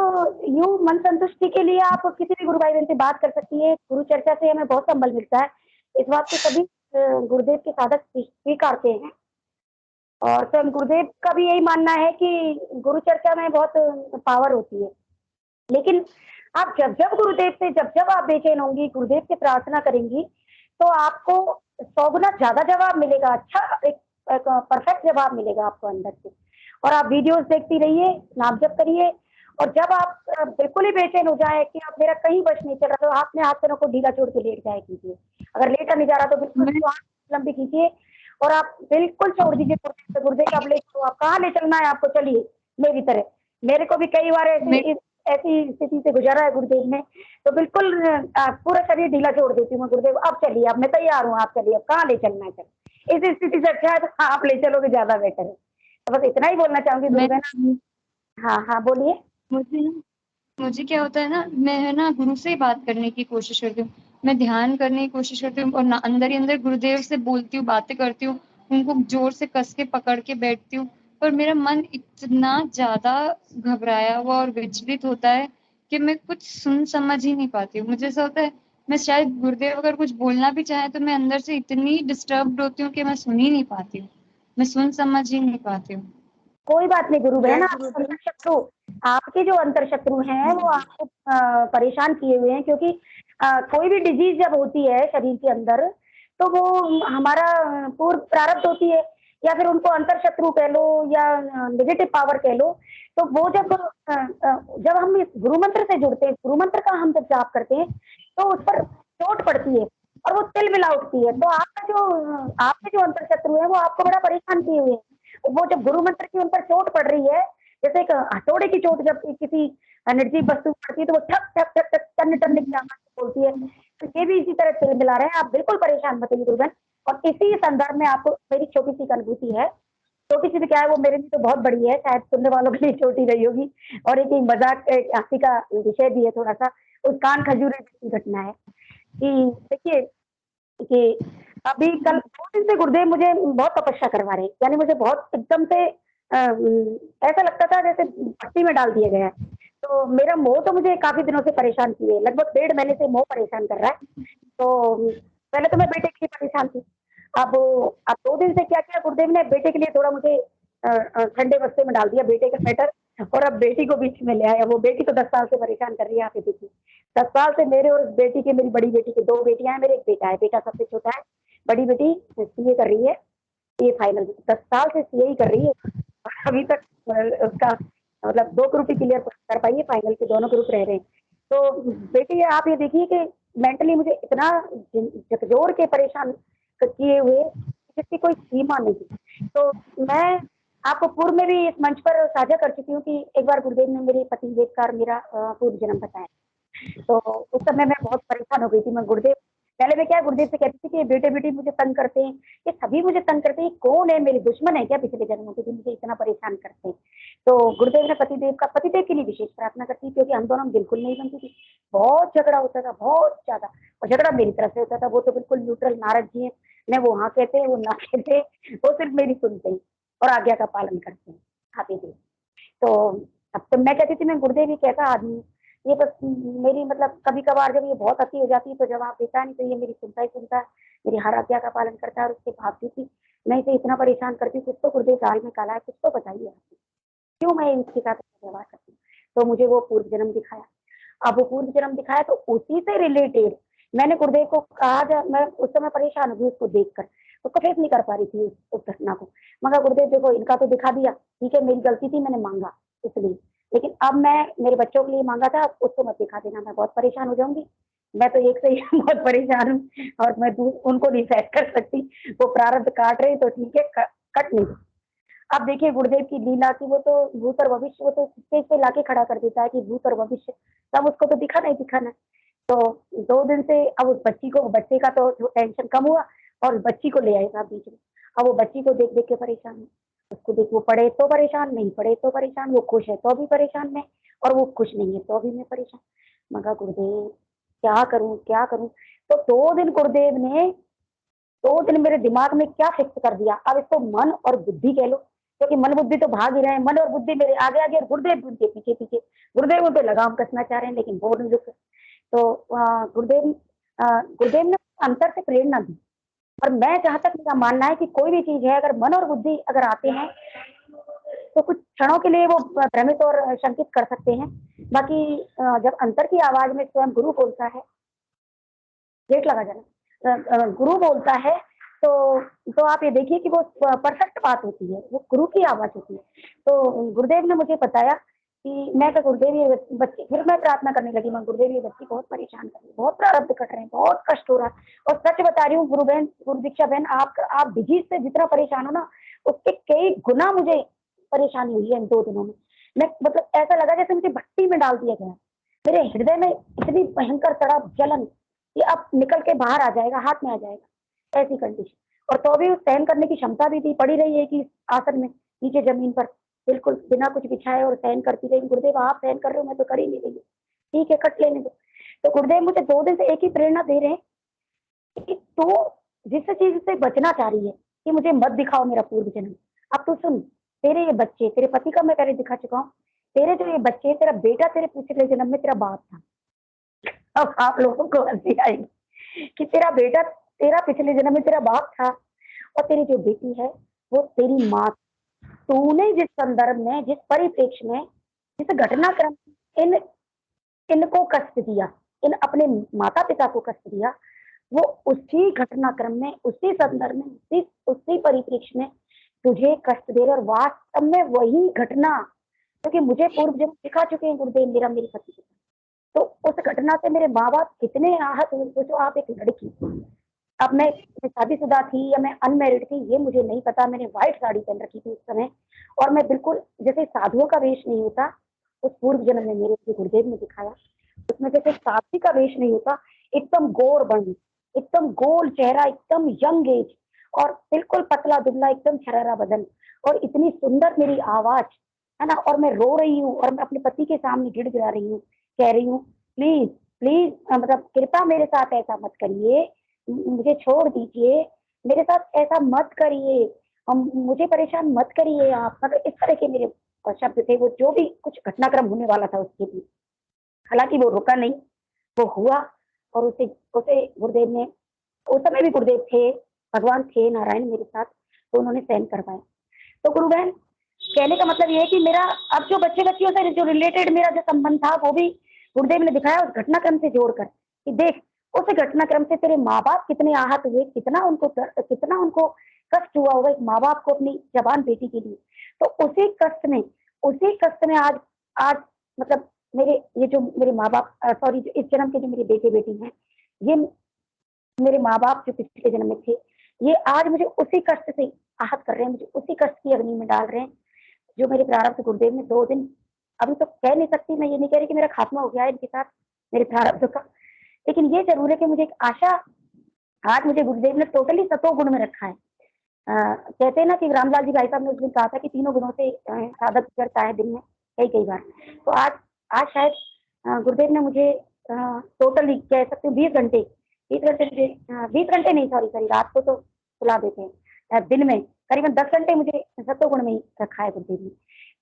यूं मन संतुष्टि के लिए आप किसी भी गुरु भाई बहन से बात कर सकती है। गुरु चर्चा से हमें बहुत संबल मिलता है, इस बात को सभी गुरुदेव के साधक स्वीकारते हैं, और स्वयं गुरुदेव का भी यही मानना है कि गुरु चर्चा में बहुत पावर होती है। लेकिन आप जब जब गुरुदेव से जब आप बेचैन होंगी, गुरुदेव से प्रार्थना करेंगी, तो आपको 100 गुना ज्यादा जवाब मिलेगा, अच्छा एक परफेक्ट जवाब मिलेगा आपको अंदर से। और आप वीडियोस देखती रहिए, नाम जप करिए, और जब आप बिल्कुल ही बेचैन हो जाए कि अब मेरा कहीं बच नहीं चल रहा, तो आप अपने हाथ पैरों को ढीला छोड़ के लेट जाए कीजिए। अगर लेटा नहीं जा रहा तो बिल्कुल लंबी कीजिए और आप बिल्कुल छोड़ दीजिए गुरुदेव, आप ले चलो, आप कहाँ ले चलना है आपको, चलिए मेरी तरह। मेरे को भी कई बार ऐसी स्थिति से गुजरा है गुरुदेव ने, तो बिल्कुल पूरा शरीर ढीला छोड़ देती हूँ, गुरुदेव अब चलिए, अब मैं तैयार हूँ, आप चलिए, अब कहाँ ले चलना है, चल। इस स्थिति से अच्छा है तो आप ले चलोगे ज्यादा बेटर है। तो बस इतना ही बोलना चाहूंगी गुरुदेव। हाँ हाँ बोलिए। मुझे क्या होता है ना, मैं है ना गुरु से ही बात करने की कोशिश करती हूँ, मैं ध्यान करने की कोशिश करती हूँ, और अंदर ही अंदर गुरुदेव से बोलती हूँ, बातें करती हूँ, उनको जोर से कस के पकड़ के बैठती हूँ, पर मेरा मन इतना ज्यादा घबराया हुआ और विचलित होता है कि मैं कुछ सुन समझ ही नहीं पाती हूँ। मुझे ऐसा होता है मैं शायद गुरुदेव अगर कुछ बोलना भी चाहे तो मैं अंदर से इतनी डिस्टर्ब होती हूँ कि मैं सुन ही नहीं पाती हूँ, मैं सुन समझ ही नहीं पाती हूँ। कोई बात नहीं गुरु बहन, अंतर शत्रु, आपके जो अंतर शत्रु हैं वो आपको परेशान किए हुए हैं, क्योंकि कोई भी डिजीज जब होती है शरीर के अंदर तो वो हमारा पूर्व प्रारब्ध होती है, या फिर उनको अंतर शत्रु कह लो या नेगेटिव पावर कह लो। तो वो जब हम इस गुरु मंत्र से जुड़ते हैं, गुरु मंत्र का हम जब जाप करते हैं तो उस पर चोट पड़ती है और वो तिलमिला उठती है। तो आपके जो अंतर शत्रु है वो आपको बड़ा परेशान किए हुए हैं। वो जब गुरु मंत्र की उन पर चोट पड़ रही है, जैसे एक हथौड़े की चोट जब किसी निर्जीव वस्तु पड़ती है तो वो ठक ठक ठक ठक टन टन की आवाज बोलती है, तो ये भी इसी तरह तिल मिला रहे हैं। आप बिल्कुल परेशान मत होइए गुरुबहन। और इसी संदर्भ में आपको मेरी छोटी सी एक अनुभूति है, छोटी सी भी क्या है, वो मेरे लिए तो बहुत बड़ी है, शायद सुनने वालों के लिए छोटी रही होगी, और एक मजाक हंसी का विषय भी है थोड़ा सा। उस कान खजूरे की घटना है कि देखिए कि अभी कल 2 दिन से गुरुदेव मुझे बहुत तपस्या करवा रहे हैं, यानी मुझे बहुत एकदम से ऐसा लगता था जैसे भट्टी में डाल दिया गया है। तो मेरा मोह तो मुझे काफी दिनों से परेशान किए, लगभग 1.5 महीने से मोह परेशान कर रहा है। तो पहले तो मैं बेटे के लिए परेशान थी। अब 2 दिन से क्या किया गुरुदेव ने, बेटे के लिए थोड़ा मुझे ठंडे बस्ते में डाल दिया, बेटे का स्वेटर, और अब बेटी को बीच में ले आया। वो बेटी तो 10 साल से परेशान कर रही है, आप ये देखिए 10 साल से मेरे और उस बेटी के, मेरी बड़ी बेटी के 2 बेटियां हैं, मेरे एक बेटा है, बेटा सबसे छोटा है, बड़ी बेटी सीए कर रही है, ये फाइनल 10 साल से सीए ही कर रही है, और अभी तक उसका मतलब 2 ग्रुप ही क्लियर कर पाई है, फाइनल के दोनों ग्रुप रह रहे हैं। तो बेटी आप ये देखिए कि मेंटली मुझे इतना झकझोर के परेशान किए हुए जिसकी कोई सीमा नहीं। तो मैं आपको पूर्व में भी इस मंच पर साझा कर चुकी हूँ कि एक बार गुरुदेव ने मेरे पति विवेक का मेरा पूर्व जन्म बताया। तो उस समय मैं बहुत परेशान हो गई थी। मैं गुरुदेव पहले मैं क्या गुरुदेव से कहती थी कि बेटे बेटी मुझे तंग करते हैं, ये सभी मुझे तंग करते हैं, कौन है, मेरे दुश्मन है क्या पिछले जन्मों के जो मुझे इतना परेशान करते हैं। तो गुरुदेव ने पतिदेव के लिए विशेष प्रार्थना करती, क्योंकि हम दोनों बिल्कुल नहीं बनती थी, बहुत झगड़ा होता था, बहुत ज्यादा, और झगड़ा मेरी तरफ से होता था। वो तो बिल्कुल न्यूट्रल नारद जी है, न वो हाँ कहते हैं वो ना कहते, वो सिर्फ मेरी सुनते हैं और आज्ञा का पालन करते हैं, खाते थे। तो अब तो मैं कहती थी मैं गुरुदेव ही कैसा आदमी, ये बस मेरी मतलब कभी कभार जब ये बहुत अति हो जाती है तो जवाब देता नहीं, तो ये मेरी सुनता ही सुनता है, मेरी हर आज्ञा का पालन करता है, और उसके बावजूद भी मैं इसे इतना परेशान करती हूँ। कुछ तो गुरुदेव दाल में काला है, कुछ तो बताइए आप क्यों मैं इसके साथ व्यवहार करती हूँ। तो मुझे वो पूर्व जन्म दिखाया। अब वो पूर्व जन्म दिखाया तो उसी से रिलेटेड मैंने गुरुदेव को कहा, जब मैं उस समय परेशान हो गई उसको देखकर, उसको फेस नहीं कर पा रही थी उस घटना को। मगर गुरुदेव देखो इनका तो दिखा दिया, ठीक है मेरी गलती थी, मैंने मांगा इसलिए, लेकिन अब मैं मेरे बच्चों के लिए मांगा था, उसको मत दिखा देना, मैं बहुत परेशान हो जाऊंगी। मैं तो एक से ही बहुत परेशान हूँ, और मैं उनको नहीं फेस कर सकती। वो प्रारब्ध काट रहे तो ठीक है, कट नहीं। अब देखिए गुरुदेव की लीला की, वो तो भूत और भविष्य, वो तो स्टेज पे लाके खड़ा कर देता है कि भूत और भविष्य, तब उसको तो दिखाना ही दिखाना। तो 2 दिन से अब उस बच्चे का तो टेंशन कम हुआ, और बच्ची को ले आए साहब बीच में। अब वो बच्ची को देख देख के परेशान है, उसको देख, वो पढ़े तो परेशान, नहीं पढ़े तो परेशान, वो खुश है तो भी परेशान मैं, और वो खुश नहीं है तो भी मैं परेशान। मगर गुरुदेव क्या करूं क्या करूं। तो 2 दिन गुरुदेव ने 2 दिन मेरे दिमाग में क्या फिक्स कर दिया, अब इसको मन और बुद्धि कह लो, क्योंकि मन बुद्धि तो भाग ही रहे हैं, मन और बुद्धि मेरे आगे आगे और गुरुदेव उनके पीछे पीछे। गुरुदेव उन पे लगाम कसना चाह रहे हैं लेकिन वो नहीं रुक। तो गुरुदेव ने अंतर से प्रेरणा दी। और मैं जहां तक मेरा मानना है कि कोई भी चीज है, अगर मन और बुद्धि अगर आते हैं तो कुछ क्षणों के लिए वो भ्रमित और शंकित कर सकते हैं। बाकी जब अंतर की आवाज में स्वयं गुरु बोलता है, गेट लगा जाना, गुरु बोलता है, तो आप ये देखिए कि वो परफेक्ट बात होती है, वो गुरु की आवाज होती है। तो गुरुदेव ने मुझे बताया कि मैं तो गुरुदेव ये बच्चे, फिर मैं प्रार्थना करने लगी, मैं गुरुदेव ये बच्ची बहुत परेशान कर रही है, बहुत प्रारब्ध कट रहे हैं, बहुत कष्ट हो रहा है। और सच बता रही हूँ गुरु दीक्षा बहन, आप डिजीज से जितना परेशान हो ना, उसके कई गुना मुझे परेशानी हुई है इन 2 दिनों में। मैं मतलब ऐसा लगा जैसे मुझे भट्टी में डाल दिया गया, मेरे हृदय में इतनी भयंकर तड़प जलन कि अब निकल के बाहर आ जाएगा, हाथ में आ जाएगा, ऐसी कंडीशन। और तो भी सहन करने की क्षमता भी थी, पड़ी रही है कि आसन में नीचे जमीन पर बिल्कुल बिना कुछ बिछाए और सहन करती रही। गुरुदेव आप सहन कर रहे हो, मैं तो कर ही नहीं रही, ठीक है कट लेने दो। तो गुरुदेव मुझे 2 दिन से एक ही प्रेरणा दे रहे हैं कि तू जिस चीज से बचना चाह रही है कि मुझे मत दिखाओ मेरा पूर्व जन्म, अब तू सुन, तेरे ये बच्चे, तेरे पति का मैं पहले दिखा चुका हूँ, तेरे जो ये बच्चे, तेरा बेटा तेरे पिछले जन्म में तेरा बाप था। अब आप लोगों को हंसी आएगी कि तेरा बेटा तेरा पिछले जन्म में तेरा बाप था, और तेरी जो बेटी है वो तेरी माँ। तूने जिस संदर्भ में, जिस परिप्रेक्ष्य में, जिस घटनाक्रम इनको कष्ट दिया, इन अपने माता पिता को कष्ट दिया, वो उसी घटनाक्रम में, उसी संदर्भ में, उसी परिप्रेक्ष्य में तुझे कष्ट दे रहे, और वास्तव में वही घटना, क्योंकि मुझे पूर्व जन्म दिखा चुके हैं गुरुदेव, मेरा मेरे पति पिता, तो उस घटना से मेरे माँ बाप कितने आहत हुए। सोचो आप एक लड़की, अब मैं शादीशुदा थी या मैं अनमैरिड थी ये मुझे नहीं पता, मैंने व्हाइट साड़ी पहन रखी थी उस समय, और मैं बिल्कुल जैसे साधुओं का वेश नहीं होता, उस पूर्व जन्म में मेरे गुरुदेव ने दिखाया। उसमें से सिर्फ साथी का वेश नहीं होता, एकदम गौर वर्ण, एकदम गोल चेहरा, एकदम यंग एज और बिल्कुल पतला दुबला, एकदम छरारा बदन और इतनी सुंदर मेरी आवाज, है ना। और मैं रो रही हूँ और मैं अपने पति के सामने गिड़गिड़ा रही हूँ, कह रही हूँ प्लीज प्लीज मतलब कृपया मेरे साथ ऐसा मत करिए, मुझे छोड़ दीजिए, मेरे साथ ऐसा मत करिए, मुझे परेशान मत करिए आप। मतलब इस तरह के मेरे शब्द थे, वो जो भी कुछ घटनाक्रम होने वाला था उसके लिए। हालांकि वो रुका नहीं, वो हुआ और उसे उसे गुरुदेव ने, उस समय भी गुरुदेव थे, भगवान थे नारायण मेरे साथ, तो उन्होंने सहन करवाया। तो गुरु बहन कहने का मतलब ये है कि मेरा अब जो बच्चे बच्चियों से जो रिलेटेड मेरा जो संबंध था वो भी गुरुदेव ने दिखाया उस घटनाक्रम से जोड़कर कि देख उस घटनाक्रम से तेरे माँ बाप कितने आहत हुए, कितना उनको कष्ट हुआ होगा एक माँ बाप को अपनी जवान बेटी के लिए। तो उसी कष्ट में आज आज मतलब मेरे ये जो मेरे माँ बाप सॉरी जो इस जन्म के जो मेरे बेटे बेटी हैं, ये मेरे माँ बाप जो पिछले जन्म में थे, ये आज मुझे उसी कष्ट से आहत कर रहे हैं, मुझे उसी कष्ट की अग्नि में डाल रहे हैं जो मेरे प्रारब्ध गुरुदेव ने 2 दिन, अभी तो कह नहीं सकती, मैं ये नहीं कह रही कि मेरा खात्मा हो गया है इनके साथ मेरे प्रारब्ध का, लेकिन ये जरूर है कि मुझे एक आशा आज मुझे गुरुदेव ने टोटली सतोगुण में रखा है। कहते हैं ना कि रामलाल जी भाई साहब ने उस दिन कहा था कि 3 गुणों से साधक करता है दिन में कई बार। तो आज शायद गुरुदेव ने मुझे टोटली कह सकते हो 20 घंटे नहीं, सॉरी रात को तो सुला देते हैं, दिन में करीबन 10 घंटे मुझे सत्वगुण में ही रखा है गुरुदेव ने।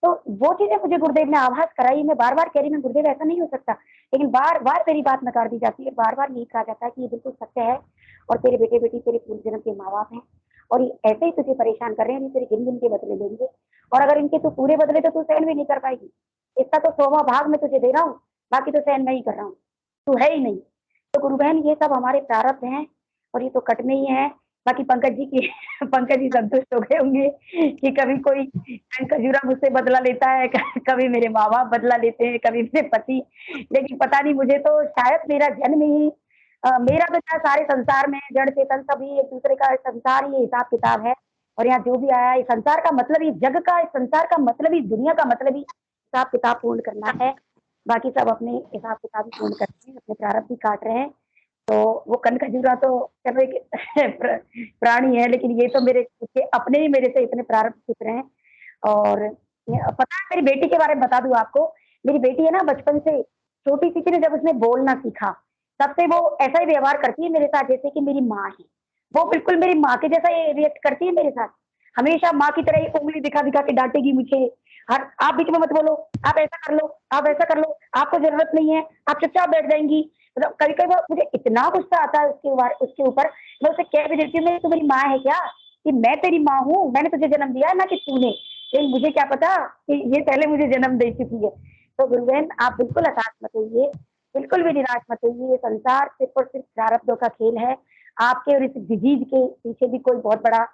तो वो चीजें मुझे गुरुदेव ने आभास कराई। मैं बार बार कह रही हूँ गुरुदेव ऐसा नहीं हो सकता, लेकिन बार बार मेरी बात नकार दी जाती है, बार बार यही कहा जाता है कि ये बिल्कुल सत्य है और तेरे बेटे बेटी तेरे पूर्व जन्म के माँ बाप हैं और ये ऐसे ही तुझे परेशान कर रहे हैं, तेरे गिन गिन के बदले लेंगे और अगर इनके तू पूरे बदले तो तू सहन भी नहीं कर पाएगी। इसका तो 100वां भाग मैं तुझे दे रहा हूँ, बाकी तो सहन नहीं कर रहा हूँ, तू है ही नहीं। तो गुरु बहन ये सब हमारे प्रारब्ध हैं और ये तो कटने ही है। बाकी पंकज जी संतुष्ट हो गए होंगे कि कभी कोई खजूरा मुझसे बदला लेता है, कभी मेरे माँ बाप बदला लेते हैं, कभी मेरे पति, लेकिन पता नहीं मुझे तो शायद मेरा जन्म ही मेरा तो क्या सारे संसार में जड़ चेतन सभी एक दूसरे का संसार ही हिसाब किताब है और यहाँ जो भी आया है संसार का मतलब ही जग का, संसार का मतलब ही दुनिया का मतलब ही हिसाब किताब पूर्ण करना है। बाकी सब अपने हिसाब किताब ही पूर्ण करते हैं, अपने प्रारब्ध ही काट रहे हैं। तो वो कन खजूरा तो चलो एक प्राणी है, लेकिन ये तो मेरे अपने ही मेरे से इतने प्रारब्ध छुप रहे हैं। और पता है मेरी बेटी के बारे में बता दूं आपको, मेरी बेटी है ना बचपन से छोटी सी थी, जब उसने बोलना सीखा तब से वो ऐसा ही व्यवहार करती है मेरे साथ जैसे कि मेरी माँ है। वो बिल्कुल मेरी माँ के जैसा रिएक्ट करती है मेरे साथ, हमेशा माँ की तरह ही उंगली दिखा दिखा के डांटेगी मुझे। हर आप बीच में मत बोलो, आप ऐसा कर लो, आप ऐसा कर लो, आपको जरूरत नहीं है, आप चुपचाप बैठ जाएंगी। मतलब कभी कभी मुझे इतना गुस्सा आता है उसके ऊपर, मैं उसे कह भी देती हूँ तू मेरी माँ है क्या, कि मैं तेरी माँ हूँ, मैंने तुझे जन्म दिया ना कि तूने, लेकिन मुझे क्या पता कि ये पहले मुझे जन्म दे चुकी है। तो गुरु बहन आप बिल्कुल हताश मत होइए, बिल्कुल भी निराश मत होइए, ये संसार सिर्फ और सिर्फ प्रारब्धों का खेल है। आपके और इस डिजीज के पीछे भी कोई बहुत बड़ा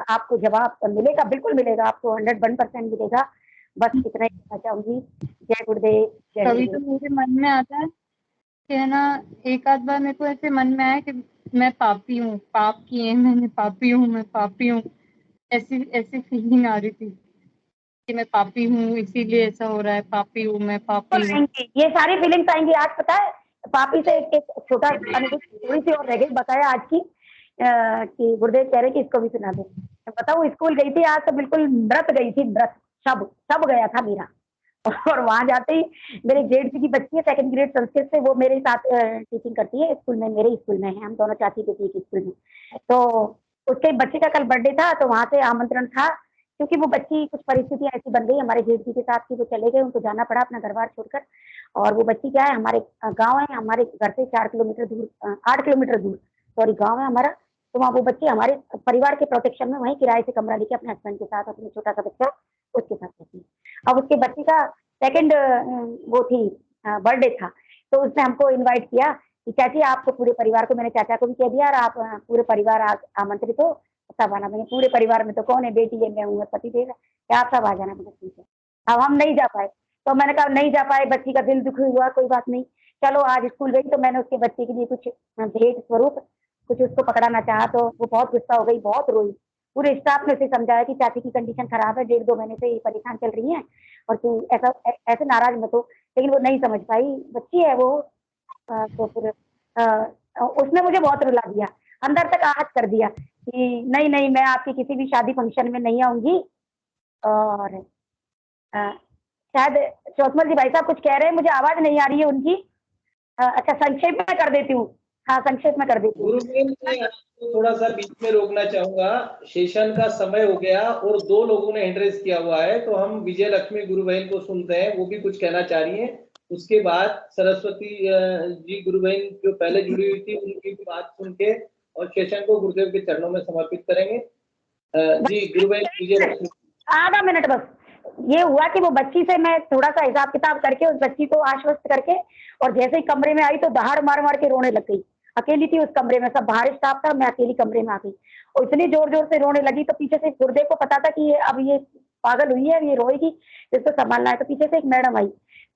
आपको जवाब मिलेगा, बिल्कुल मिलेगा, आपको 101% मिलेगा। बस इतना ही कहना चाहूंगी। जय गुरुदेव। कभी तो मेरे मन में आता है कि है ना, एक आध बार मेरे को ऐसे मन में आया कि मैं पापी हूँ, पाप किए मैंने, पापी हूँ, मैं पापी हूँ, ऐसी ऐसी फीलिंग आ रही थी कि मैं पापी हूँ इसीलिए ऐसा हो रहा है, पापी हूँ मैं, पापी हूँ। ये सारी फीलिंग्स आएंगी। आज पता है पापी से एक छोटा अनुभूति थोड़ी सी और रह गई बताया आज की, कि गुरुदेव कह रहे कि इसको भी सुना दे। बताओ स्कूल गई थी आज तो बिल्कुल मृत गई थी, मृत सब गया था मेरा। और वहां जाते ही मेरे ग्रेड की बच्ची है, 2nd ग्रेड संस्कृत से, वो मेरे साथ टीचिंग करती है स्कूल में, मेरे स्कूल में है, हम दोनों चाची बेटी एक स्कूल में। तो उसके बच्चे का कल बर्थडे था, तो वहां से आमंत्रण था, क्योंकि वो बच्ची कुछ परिस्थितियां ऐसी बन गई हमारे जेठ जी के साथ कि वो चले गए, उनको जाना पड़ा अपना घर बार छोड़कर। और वो बच्ची क्या है, हमारे गाँव है, हमारे घर से 4 किलोमीटर दूर, 8 किलोमीटर दूर सॉरी गाँव है हमारा। तो वहाँ वो बच्ची हमारे परिवार के प्रोटेक्शन में वहीं किराए से कमरा लेके अपने हस्बैंड के साथ, अपने छोटा सा बच्चा उसके साथ रहती है। अब उसके बच्ची का 2nd वो थी बर्थडे था, तो उसने हमको इनवाइट किया कि चाची आपको पूरे परिवार को, मैंने चाचा को भी कह दिया और आप पूरे परिवार आमंत्रित हो, सब आना। मैंने पूरे परिवार में तो कौन है, बेटी है, मैं हूँ, पति देव है, आप सब आ जाना। मैंने ठीक है। अब हम नहीं जा पाए, तो मैंने कहा नहीं जा पाए, बच्ची का दिल दुखी हुआ, कोई बात नहीं, चलो आज स्कूल गई तो मैंने उसके बच्चे के लिए कुछ भेंट स्वरूप कुछ उसको पकड़ाना चाहा, तो वो बहुत गुस्सा हो गई, बहुत रोई। पूरे स्टाफ ने उसे समझाया कि चाची की कंडीशन खराब है, 1.5-2 महीने से ये परेशान चल रही है और तू ऐसे नाराज मत हो। लेकिन वो नहीं समझ पाई, बच्ची है वो। तो फिर उसने मुझे बहुत रुला दिया, अंदर तक आहत कर दिया कि नहीं नहीं मैं आपकी किसी भी शादी फंक्शन में नहीं आऊंगी। और शायद चौथमल जी भाई साहब कुछ कह रहे हैं, मुझे आवाज नहीं आ रही है उनकी। अच्छा संक्षेप में कर देती हूँ, हाँ संक्षेप में कर देती हूँ। गुरुबेन मैं आपको थोड़ा सा बीच में रोकना चाहूंगा, सेशन का समय हो गया और 2 लोगों ने हैंड रेज किया हुआ है, तो हम विजय लक्ष्मी गुरुबहन को सुनते हैं, वो भी कुछ कहना चाह रही हैं। उसके बाद सरस्वती जी गुरुबहन जो पहले जुड़ी हुई थी उनकी भी बात सुन के और सेशन को गुरुदेव के चरणों में समर्पित करेंगे। जी गुरुबहन विजय लक्ष्मी। आधा मिनट बस। ये हुआ कि वो बच्ची से मैं थोड़ा सा हिसाब किताब करके उस बच्ची को आश्वस्त करके, और जैसे ही कमरे में आई तो दहाड़ मार मार के रोने लग गई। अकेली थी उस कमरे में, सब बाहर स्टाफ था, मैं अकेली कमरे में आ गई और इतनी जोर जोर से रोने लगी। तो पीछे से गुरुदेव को पता था कि ये अब ये पागल हुई है, ये रोएगी, इसको संभालना है। तो पीछे से एक मैडम आई,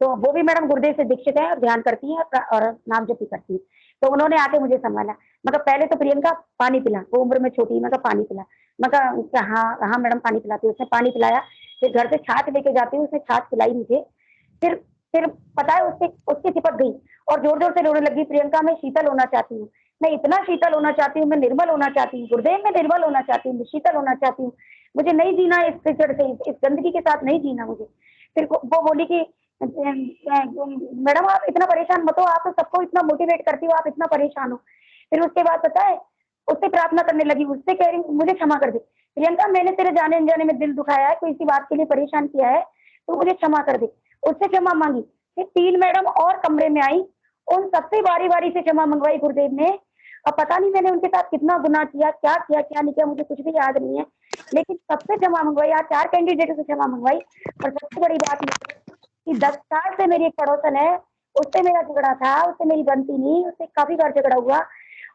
तो वो भी मैडम गुरुदेव से दीक्षित है और ध्यान करती है और नाम जपी करती है। तो उन्होंने आके मुझे संभाला। मैं कहा पहले तो प्रियंका पानी पिला, वो उम्र में छोटी, मैं कहा पानी पिला। मैं कहा हाँ हाँ मैडम पानी पिलाती हूँ। उसने पानी पिलाया, फिर घर से छाछ लेके जाती हूँ, उसने छाछ पिलाई मुझे। फिर पता है उसके चिपक गई और जोर जोर से रोने लगी, प्रियंका मैं शीतल होना चाहती हूँ, मैं इतना शीतल होना चाहती हूँ, मैं निर्मल होना चाहती हूँ, गुरुदेव में निर्मल होना चाहती हूँ, शीतल होना चाहती हूँ, मुझे नहीं जीना इस कीचड़ से, इस गंदगी के साथ नहीं जीना मुझे। फिर वो बोली कि मैडम आप इतना परेशान मत हो, आप तो सबको इतना मोटिवेट करती हो, आप इतना परेशान हो। फिर उसके बाद पता है उससे प्रार्थना करने लगी, उससे कह रही मुझे क्षमा कर दे प्रियंका, मैंने तेरे जाने अनजाने में दिल दुखाया है, कोई इसी बात के लिए परेशान किया है तो मुझे क्षमा कर दे। उससे क्षमा मांगी। फिर 3 मैडम और कमरे में आई, उन सबसे बारी बारी से क्षमा मंगवाई गुरुदेव ने। अब पता नहीं मैंने उनके साथ कितना गुनाह किया, क्या किया क्या नहीं किया, मुझे कुछ भी याद नहीं है, लेकिन सबसे क्षमा मंगवाई। आज 4 कैंडिडेटों से क्षमा मंगवाई। और सबसे बड़ी बात कि 10 साल से मेरी एक पड़ोसन है, उससे मेरा झगड़ा था, उससे मेरी बनती नहीं, उससे काफी बार झगड़ा हुआ,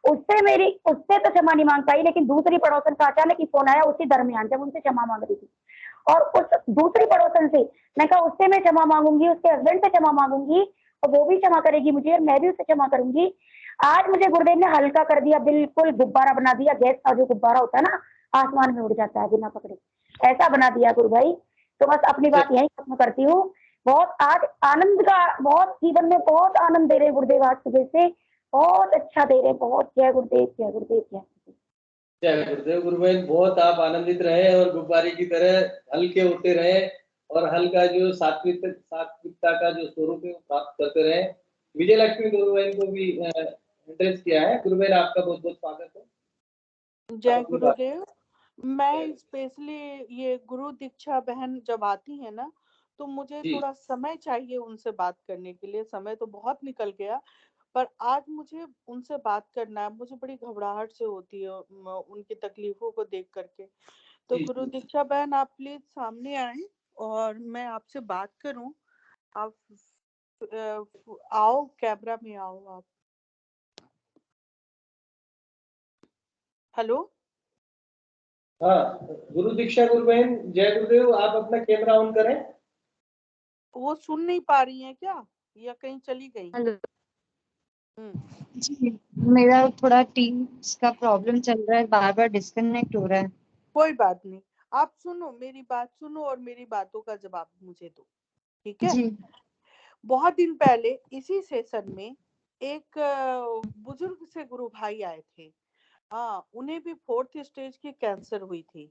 उससे तो क्षमा नहीं मांग पाई, लेकिन दूसरी पड़ोसन का अचानक ही फोन आया उसी दरमियान जब उनसे क्षमा मांग रही थी। और उस दूसरी पड़ोसन से मैं कहा उससे मैं क्षमा मांगूंगी, उसके हस्बैंड से क्षमा मांगूंगी और वो भी क्षमा करेगी मुझे और मैं भी उससे क्षमा करूंगी। आज मुझे गुरुदेव ने हल्का कर दिया, बिल्कुल गुब्बारा बना दिया, गैस का जो गुब्बारा होता है ना आसमान में उड़ जाता है बिना पकड़े, ऐसा बना दिया गुरु भाई। तो बस अपनी बात यही खत्म करती हूँ। बहुत आज आनंद का, बहुत जीवन में बहुत आनंद दे रहे गुरुदेव, आज सुबह से बहुत अच्छा दे रहे, बहुत। जय गुरुदेव जय गुरुदेव जय जय गुरुदेव। गुरुबहन बहुत आप आनंदित रहे और गुब्बारे की तरह हल्के होते रहे और हल्का जो सात्विकता का जो स्वरूप है वो प्राप्त करते रहे। विजय लक्ष्मी गुरुबहन को भी एड्रेस किया है। गुरुबहन आपका बहुत बहुत स्वागत है। जय गुरुदेव। मैं स्पेशली ये गुरु दीक्षा बहन जब आती है ना तो मुझे थोड़ा समय चाहिए उनसे बात करने के लिए, समय तो बहुत निकल गया पर आज मुझे उनसे बात करना है। मुझे बड़ी घबराहट से होती है उनकी तकलीफों को देख करके। तो गुरु दीक्षा बहन आप प्लीज सामने आए और मैं आपसे बात करूं। आप आओ, कैमरा में आओ आप। हेलो। हाँ गुरु दीक्षा गुरुबहन जय गुरुदेव, आप अपना कैमरा ऑन करें। वो सुन नहीं पा रही हैं क्या या कहीं चली गई? हेलो जी, मेरा थोड़ा टीम्स का प्रॉब्लम चल रहा है, बार बार डिस्कनेक्ट हो रहा है। कोई बात नहीं, आप सुनो, मेरी बात सुनो और मेरी बातों का जवाब मुझे दो, ठीक है जी। बहुत दिन पहले इसी सेशन में एक बुजुर्ग से गुरु भाई आए थे। हाँ, उन्हें भी 4th स्टेज की कैंसर हुई थी,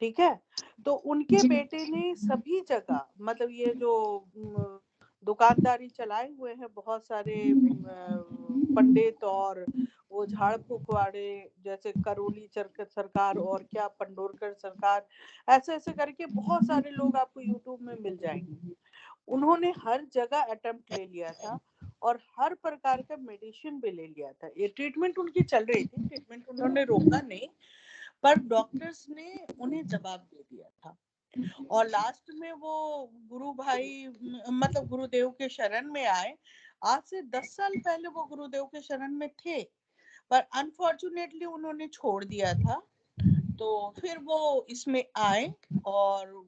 ठीक है। तो उनके बेटे ने सभी जगह, मतलब ये जो दुकानदारी चलाए हुए हैं बहुत सारे पंडित और वो झाड़ फूक वाले, जैसे करोली सरकार और क्या पंडोरकर सरकार, ऐसे ऐसे करके बहुत सारे लोग आपको यूट्यूब में मिल जाएंगे। उन्होंने हर जगह अटेम्प्ट ले लिया था और हर प्रकार का मेडिसिन भी ले लिया था। ये ट्रीटमेंट उनकी चल रही थी, ट्रीटमेंट उन्होंने रोका नहीं, पर डॉक्टर्स ने उन्हें जवाब दे दिया था। और लास्ट में वो गुरु भाई मतलब गुरुदेव के शरण में आए। आज से 10 साल पहले वो गुरुदेव के शरण में थे, पर अनफॉर्चुनेटली उन्होंने छोड़ दिया था। तो फिर वो इसमें आए और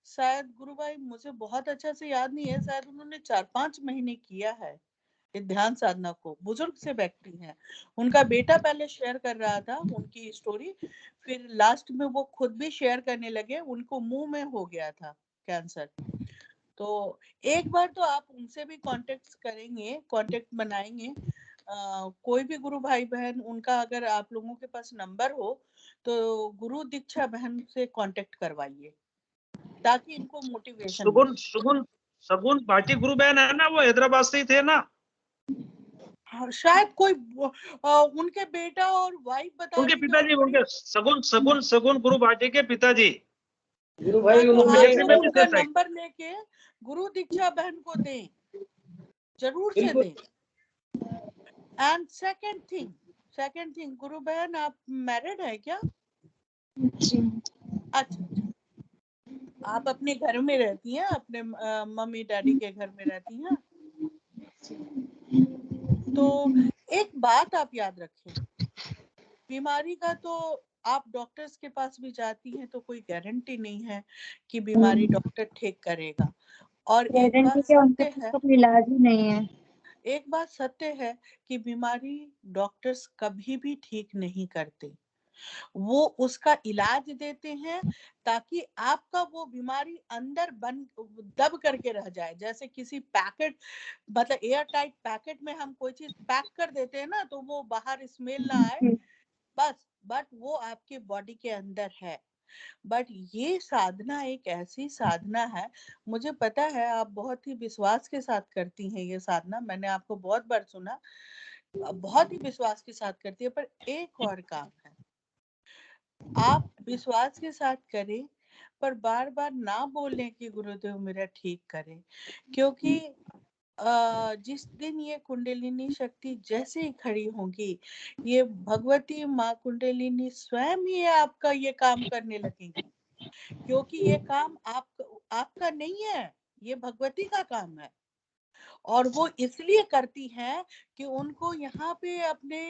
शायद गुरु भाई, मुझे बहुत अच्छा से याद नहीं है, शायद उन्होंने 4-5 महीने किया है ध्यान साधना को। बुजुर्ग से व्यक्ति हैं, उनका बेटा पहले शेयर कर रहा था उनकी स्टोरी, फिर लास्ट में वो खुद भी शेयर करने लगे। उनको मुंह में हो गया था कैंसर, तो एक बार तो आप उनसे भी कांटेक्ट बनाएंगे। कोई भी गुरु भाई बहन उनका अगर आप लोगों के पास नंबर हो तो गुरु दीक्षा बहन से कांटेक्ट करवाइए ताकि इनको मोटिवेशन सगुन सगुन सगुन भाटी गुरु बहन है ना, वो हैदराबाद से ही थे ना। हाँ, शायद कोई उनके बेटा और वाइफ बता उनके रही पिताजी, थी। उनके सगुन गुरु भाटी के पिताजी। गुरु भाई तो उन्होंने आप लोग उनका नंबर लेके गुरु दीक्षा बहन को दें, जरूर से दें। एंड सेकंड थिंग गुरु बहन आप मैरिड है क्या? अच्छा, आप अपने घर में रहती हैं, अपने मम्मी डैडी के घर में रहती हैं? तो एक बात आप याद रखें, बीमारी का तो आप डॉक्टर्स के पास भी जाती हैं तो कोई गारंटी नहीं है कि बीमारी डॉक्टर ठीक करेगा। और एक बात सत्य है, इलाज ही नहीं है। एक बात सत्य है कि बीमारी डॉक्टर्स कभी भी ठीक नहीं करते, वो उसका इलाज देते हैं ताकि आपका वो बीमारी अंदर दब करके रह जाए। जैसे किसी पैकेट, मतलब एयर टाइट पैकेट में हम कोई चीज पैक कर देते हैं ना तो वो बाहर स्मेल ना आए, बस। बट वो आपके बॉडी के अंदर है। बट ये साधना एक ऐसी साधना है, मुझे पता है आप बहुत ही विश्वास के साथ करती हैं ये साधना, मैंने आपको बहुत बार सुना, बहुत ही विश्वास के साथ करती है। पर एक और काम है, आप विश्वास के साथ करें पर बार बार ना बोलें कि गुरुदेव मेरा ठीक करें, क्योंकि जिस दिन ये कुंडलिनी शक्ति जैसे ही खड़ी होगी, ये भगवती माँ कुंडलिनी स्वयं ही आपका ये काम करने लगेंगी, क्योंकि ये काम आपका नहीं है, ये भगवती का काम है। और वो इसलिए करती हैं कि उनको यहाँ पे अपने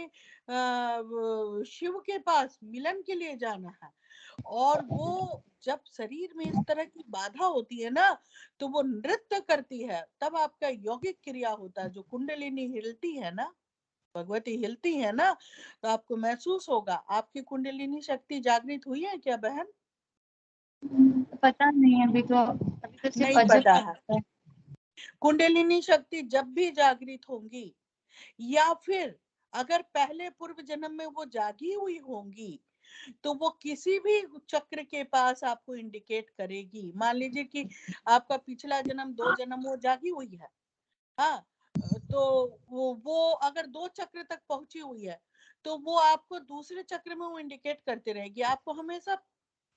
शिव के पास मिलन के लिए जाना है। और वो जब शरीर में इस तरह की बाधा होती है ना तो वो नृत्य करती है, तब आपका यौगिक क्रिया होता है। जो कुंडलिनी हिलती है ना, भगवती हिलती है ना, तो आपको महसूस होगा। आपकी कुंडलिनी शक्ति जागृत हुई है क्या बहन? पता नहीं, अभी तो सिर्फ नहीं अजब पता का है। कुंडलिनी शक्ति जब भी जागृत होंगी, या फिर अगर पहले पूर्व जन्म में वो जागी हुई होंगी, तो वो किसी भी चक्र के पास आपको इंडिकेट करेगी। मान लीजिए कि आपका पिछला जन्म 2 जन्म वो जागी हुई है, हाँ, तो वो अगर 2 चक्र तक पहुंची हुई है तो वो आपको दूसरे चक्र में वो इंडिकेट करते रहेगी। आपको हमेशा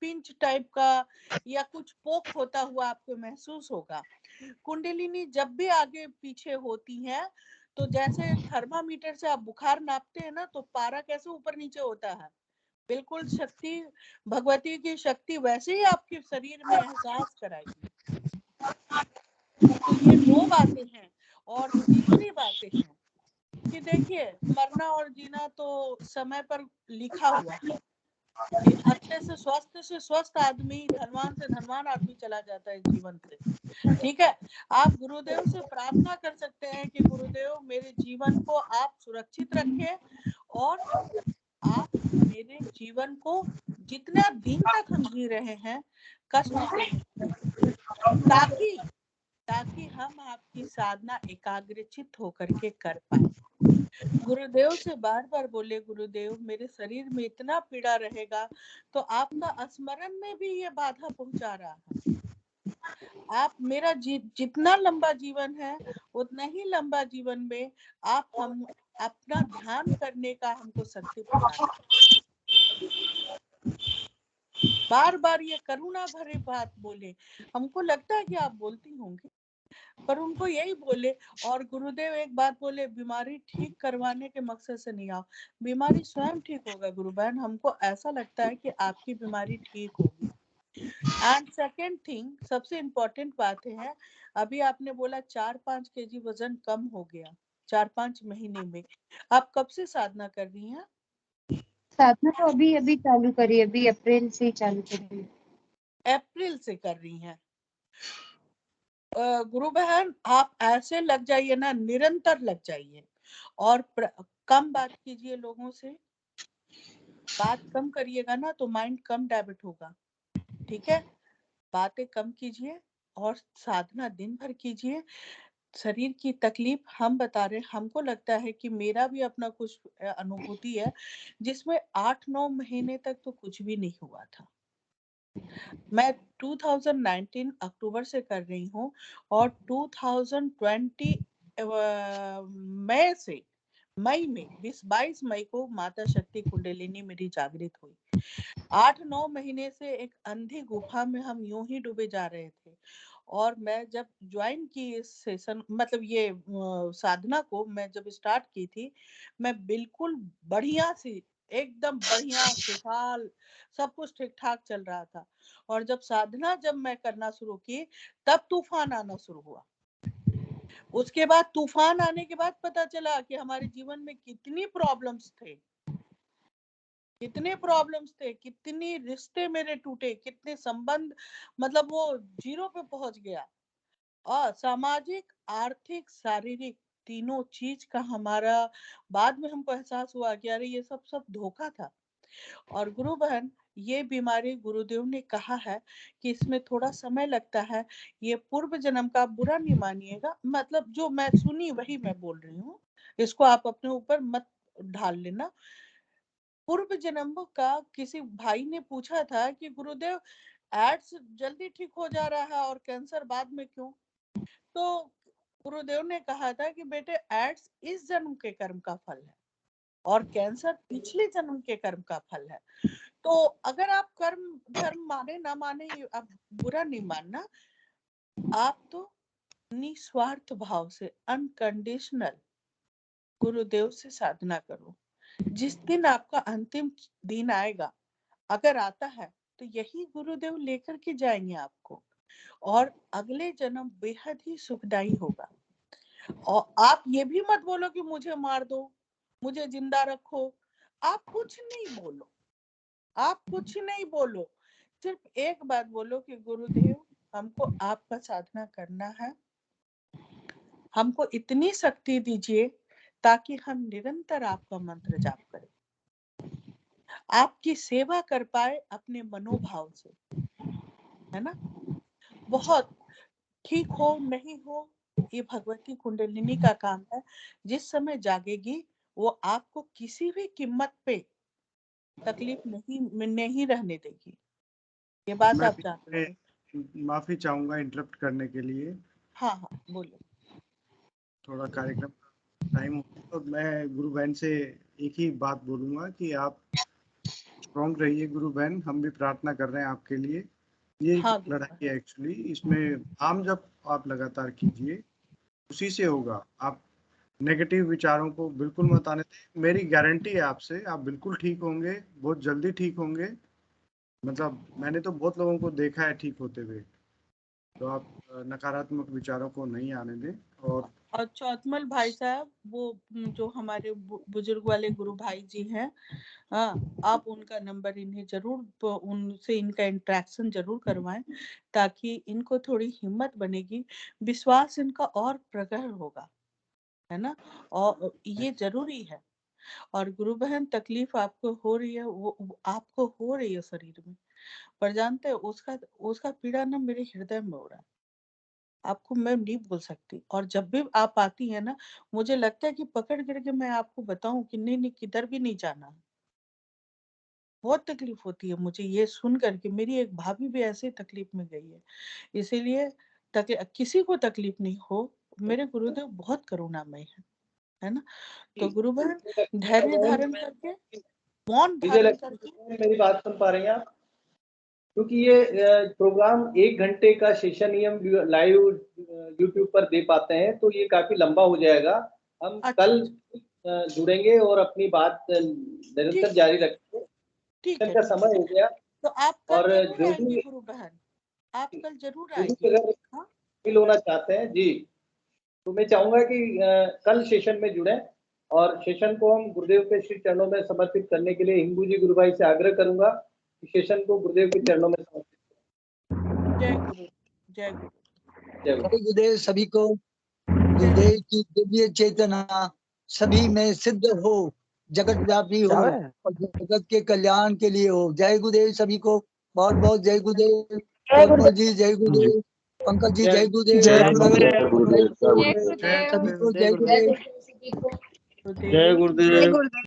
पिंच टाइप का या कुछ पोक होता हुआ आपको महसूस होगा। कुंडलिनी जब भी आगे पीछे होती है तो जैसे थर्मामीटर से आप बुखार नापते हैं ना, तो पारा कैसे ऊपर नीचे होता है, बिल्कुल शक्ति, भगवती की शक्ति वैसे ही आपके शरीर में एहसास कराएगी। तो ये 2 बातें हैं। और तीसरी बातें हैं कि देखिए, मरना और जीना तो समय पर लिखा हुआ है कि अच्छे से स्वस्थ आदमी, धनवान से धनवान आदमी चला जाता है जीवन से, ठीक है। आप गुरुदेव से प्रार्थना कर सकते हैं कि गुरुदेव मेरे जीवन को आप सुरक्षित रखें और आप मेरे जीवन को जितना दिन तक हम जी रहे हैं कष्ट से मुक्त, ताकि हम आपकी साधना एकाग्रचित होकर के कर पाए। गुरुदेव से बार बार बोले, गुरुदेव मेरे शरीर में इतना पीड़ा रहेगा तो आपका स्मरण में भी ये बाधा पहुंचा रहा है। आप मेरा जितना लंबा जीवन है उतना ही लंबा जीवन में आप हम अपना ध्यान करने का हमको शक्ति प्रदान करें। बार बार ये करुणा भरे बात बोले, हमको लगता है कि आप बोलती होंगी, पर उनको यही बोले। और गुरुदेव एक बात बोले, बीमारी ठीक करवाने के मकसद से नहीं आओ, बीमारी स्वयं ठीक होगा। गुरु बहन, हमको ऐसा लगता है कि आपकी बीमारी ठीक होगी। एंड सेकेंड थिंग, सबसे इम्पोर्टेंट बात है, अभी आपने बोला 4-5 kg वजन कम हो गया 4-5 महीने में। आप कब से साधना कर रही हैं? साधना तो अभी चालू करी, अभी अप्रैल से ही चालू करी। अप्रैल से कर रही हैं? गुरु बहन, आप ऐसे लग जाइए ना, निरंतर लग जाइए और कम बात कीजिए लोगों से। बात कम करिएगा ना तो माइंड कम डाइवर्ट होगा, ठीक है। बातें कम कीजिए और साधना दिन भर कीजिए। शरीर की तकलीफ हम बता रहे हैं, हमको लगता है कि मेरा भी अपना कुछ अनुभूति है जिसमें 8-9 महीने तक तो कुछ भी नहीं हुआ था। मैं 2019 अक्टूबर से कर रही हूँ और 2020 मई में 22 मई को माता शक्ति कुंडलिनी मेरी जागृत हुई। 8-9 महीने से एक अंधी गुफा में हम यूं ही डूबे जा रहे थे और मैं जब ज्वाइन की इस सेशन मतलब ये साधना को मैं जब स्टार्ट की थी, मैं बिल्कुल बढ़िया सी एकदम बढ़िया खुशहाल सब कुछ ठीक ठाक चल रहा था और जब मैं करना शुरू की तब तूफान आना शुरू हुआ। उसके बाद तूफान आने के बाद पता चला कि हमारे जीवन में कितनी प्रॉब्लम्स थे, कितनी रिश्ते मेरे टूटे, कितने संबंध मतलब वो जीरो पे पहुंच गया और सामाजिक, आर्थिक, शारीरिक तीनों चीज का हमारा बाद में हमको एहसास हुआ कि अरे ये सब धोखा था। और गुरु बहन, ये बीमारी गुरुदेव ने कहा है कि इसमें थोड़ा समय लगता है, ये पूर्व जन्म का, बुरा नहीं मानिएगा, मतलब जो मैं सुनी वही मैं बोल रही हूँ, इसको आप अपने ऊपर मत ढाल लेना। पूर्व जन्म का किसी भाई ने पूछा था कि गुरुदेव एड्स जल्दी ठीक हो जा रहा है और कैंसर बाद में क्यों? तो गुरुदेव ने कहा था कि बेटे एड्स इस जन्म के कर्म का फल है और कैंसर पिछले जन्म के कर्म का फल है। तो अगर आप कर्म धर्म माने ना माने, आप बुरा नहीं मानना, आप तो निस्वार्थ भाव से अनकंडीशनल गुरुदेव से साधना करो। जिस दिन आपका अंतिम दिन आएगा, अगर आता है तो यही गुरुदेव लेकर के जाएंगे आपको और अगले जन्म बेहद ही सुखदायी होगा। और आप ये भी मत बोलो कि मुझे मार दो, मुझे जिंदा रखो, आप कुछ नहीं बोलो, सिर्फ एक बात बोलो कि गुरुदेव हमको आपका साधना करना है, हमको इतनी शक्ति दीजिए ताकि हम निरंतर आपका मंत्र जाप करें, आपकी सेवा कर पाए अपने मनोभाव से, है ना। बहुत ठीक हो नहीं हो ये भगवती कुंडलिनी का काम है। जिस समय जागेगी वो आपको किसी भी कीमत पे तकलीफ नहीं रहने देगी। ये बात आप जान लो। माफी चाहूंगा इंटरप्ट करने के लिए। हाँ बोलो। थोड़ा कार्यक्रम टाइम हो तो मैं गुरु बहन से एक ही बात बोलूंगा कि आप स्ट्रॉन्ग रहिए गुरु बहन, हम भी प्रार्थना कर रहे हैं आपके लिए। ये लड़ाई है एक्चुअली, इसमें काम जब आप लगातार कीजिए उसी से होगा। आप नेगेटिव विचारों को बिल्कुल मत आने दें। मेरी गारंटी है आपसे, आप बिल्कुल ठीक होंगे, बहुत जल्दी ठीक होंगे। मतलब मैंने तो बहुत लोगों को देखा है ठीक होते हुए। तो आप नकारात्मक विचारों को नहीं आने दें। और चौथमल भाई साहब, वो जो हमारे बुजुर्ग वाले गुरु भाई जी हैं, आप उनका नंबर इन्हें जरूर, उनसे इनका इंटरेक्शन जरूर करवाएं ताकि इनको थोड़ी हिम्मत बनेगी, विश्वास इनका और प्रगाढ़ होगा, है ना। और ये जरूरी है। और गुरु बहन, तकलीफ आपको हो रही है, वो आपको हो रही है शरीर में, पर जानते हैं उसका पीड़ा ना मेरे हृदय में हो रहा है, आपको मैं नहीं बोल सकती। और जब भी आप आती है ना, मुझे लगता है कि पकड़ करके मैं आपको बताऊं कि नहीं किधर भी नहीं जाना। बहुत तकलीफ होती है मुझे ये सुन करके। मेरी एक भाभी भी ऐसे तकलीफ में गई है, इसीलिए किसी को तकलीफ नहीं हो। मेरे गुरुदेव बहुत करुणामय है ना। तो गुरु बहन, धैर्य धारण करके, मौन धारण करके। मेरी बात सुन पा रही हैं आप? क्योंकि ये प्रोग्राम 1 घंटे का सेशन ही हम लाइव यूट्यूब पर दे पाते हैं, तो ये काफी लंबा हो जाएगा। हम कल जुड़ेंगे और अपनी बात निरंतर जारी रखेंगे। ठीक है, का समय हो गया। तो आप कल और जरूर जो आएंगे भी गुरु बहन, आप कल जरूर अगर आएंगे। फील होना चाहते हैं जी, तो मैं चाहूंगा कि कल सेशन में जुड़े और सेशन को हम गुरुदेव के श्री चरणों में समर्पित करने के लिए हिंगू जी गुरु भाई से आग्रह करूंगा कि सेशन को गुरुदेव के चरणों में समर्पित करें। जय गुरु, जय गुरु, जय गुरुदेव। सभी को गुरुदेव की दिव्य चेतना सभी में सिद्ध हो, जगत व्यापी हो और जगत के कल्याण के लिए हो। जय गुरुदेव सभी को, बहुत बहुत जय गुरुदेव। जी जय गुरुदेव। पंकज जी जय गुरुदेव। जय गुरुदेव। सभी को जय गुरुदेव। जय गुरुदेव।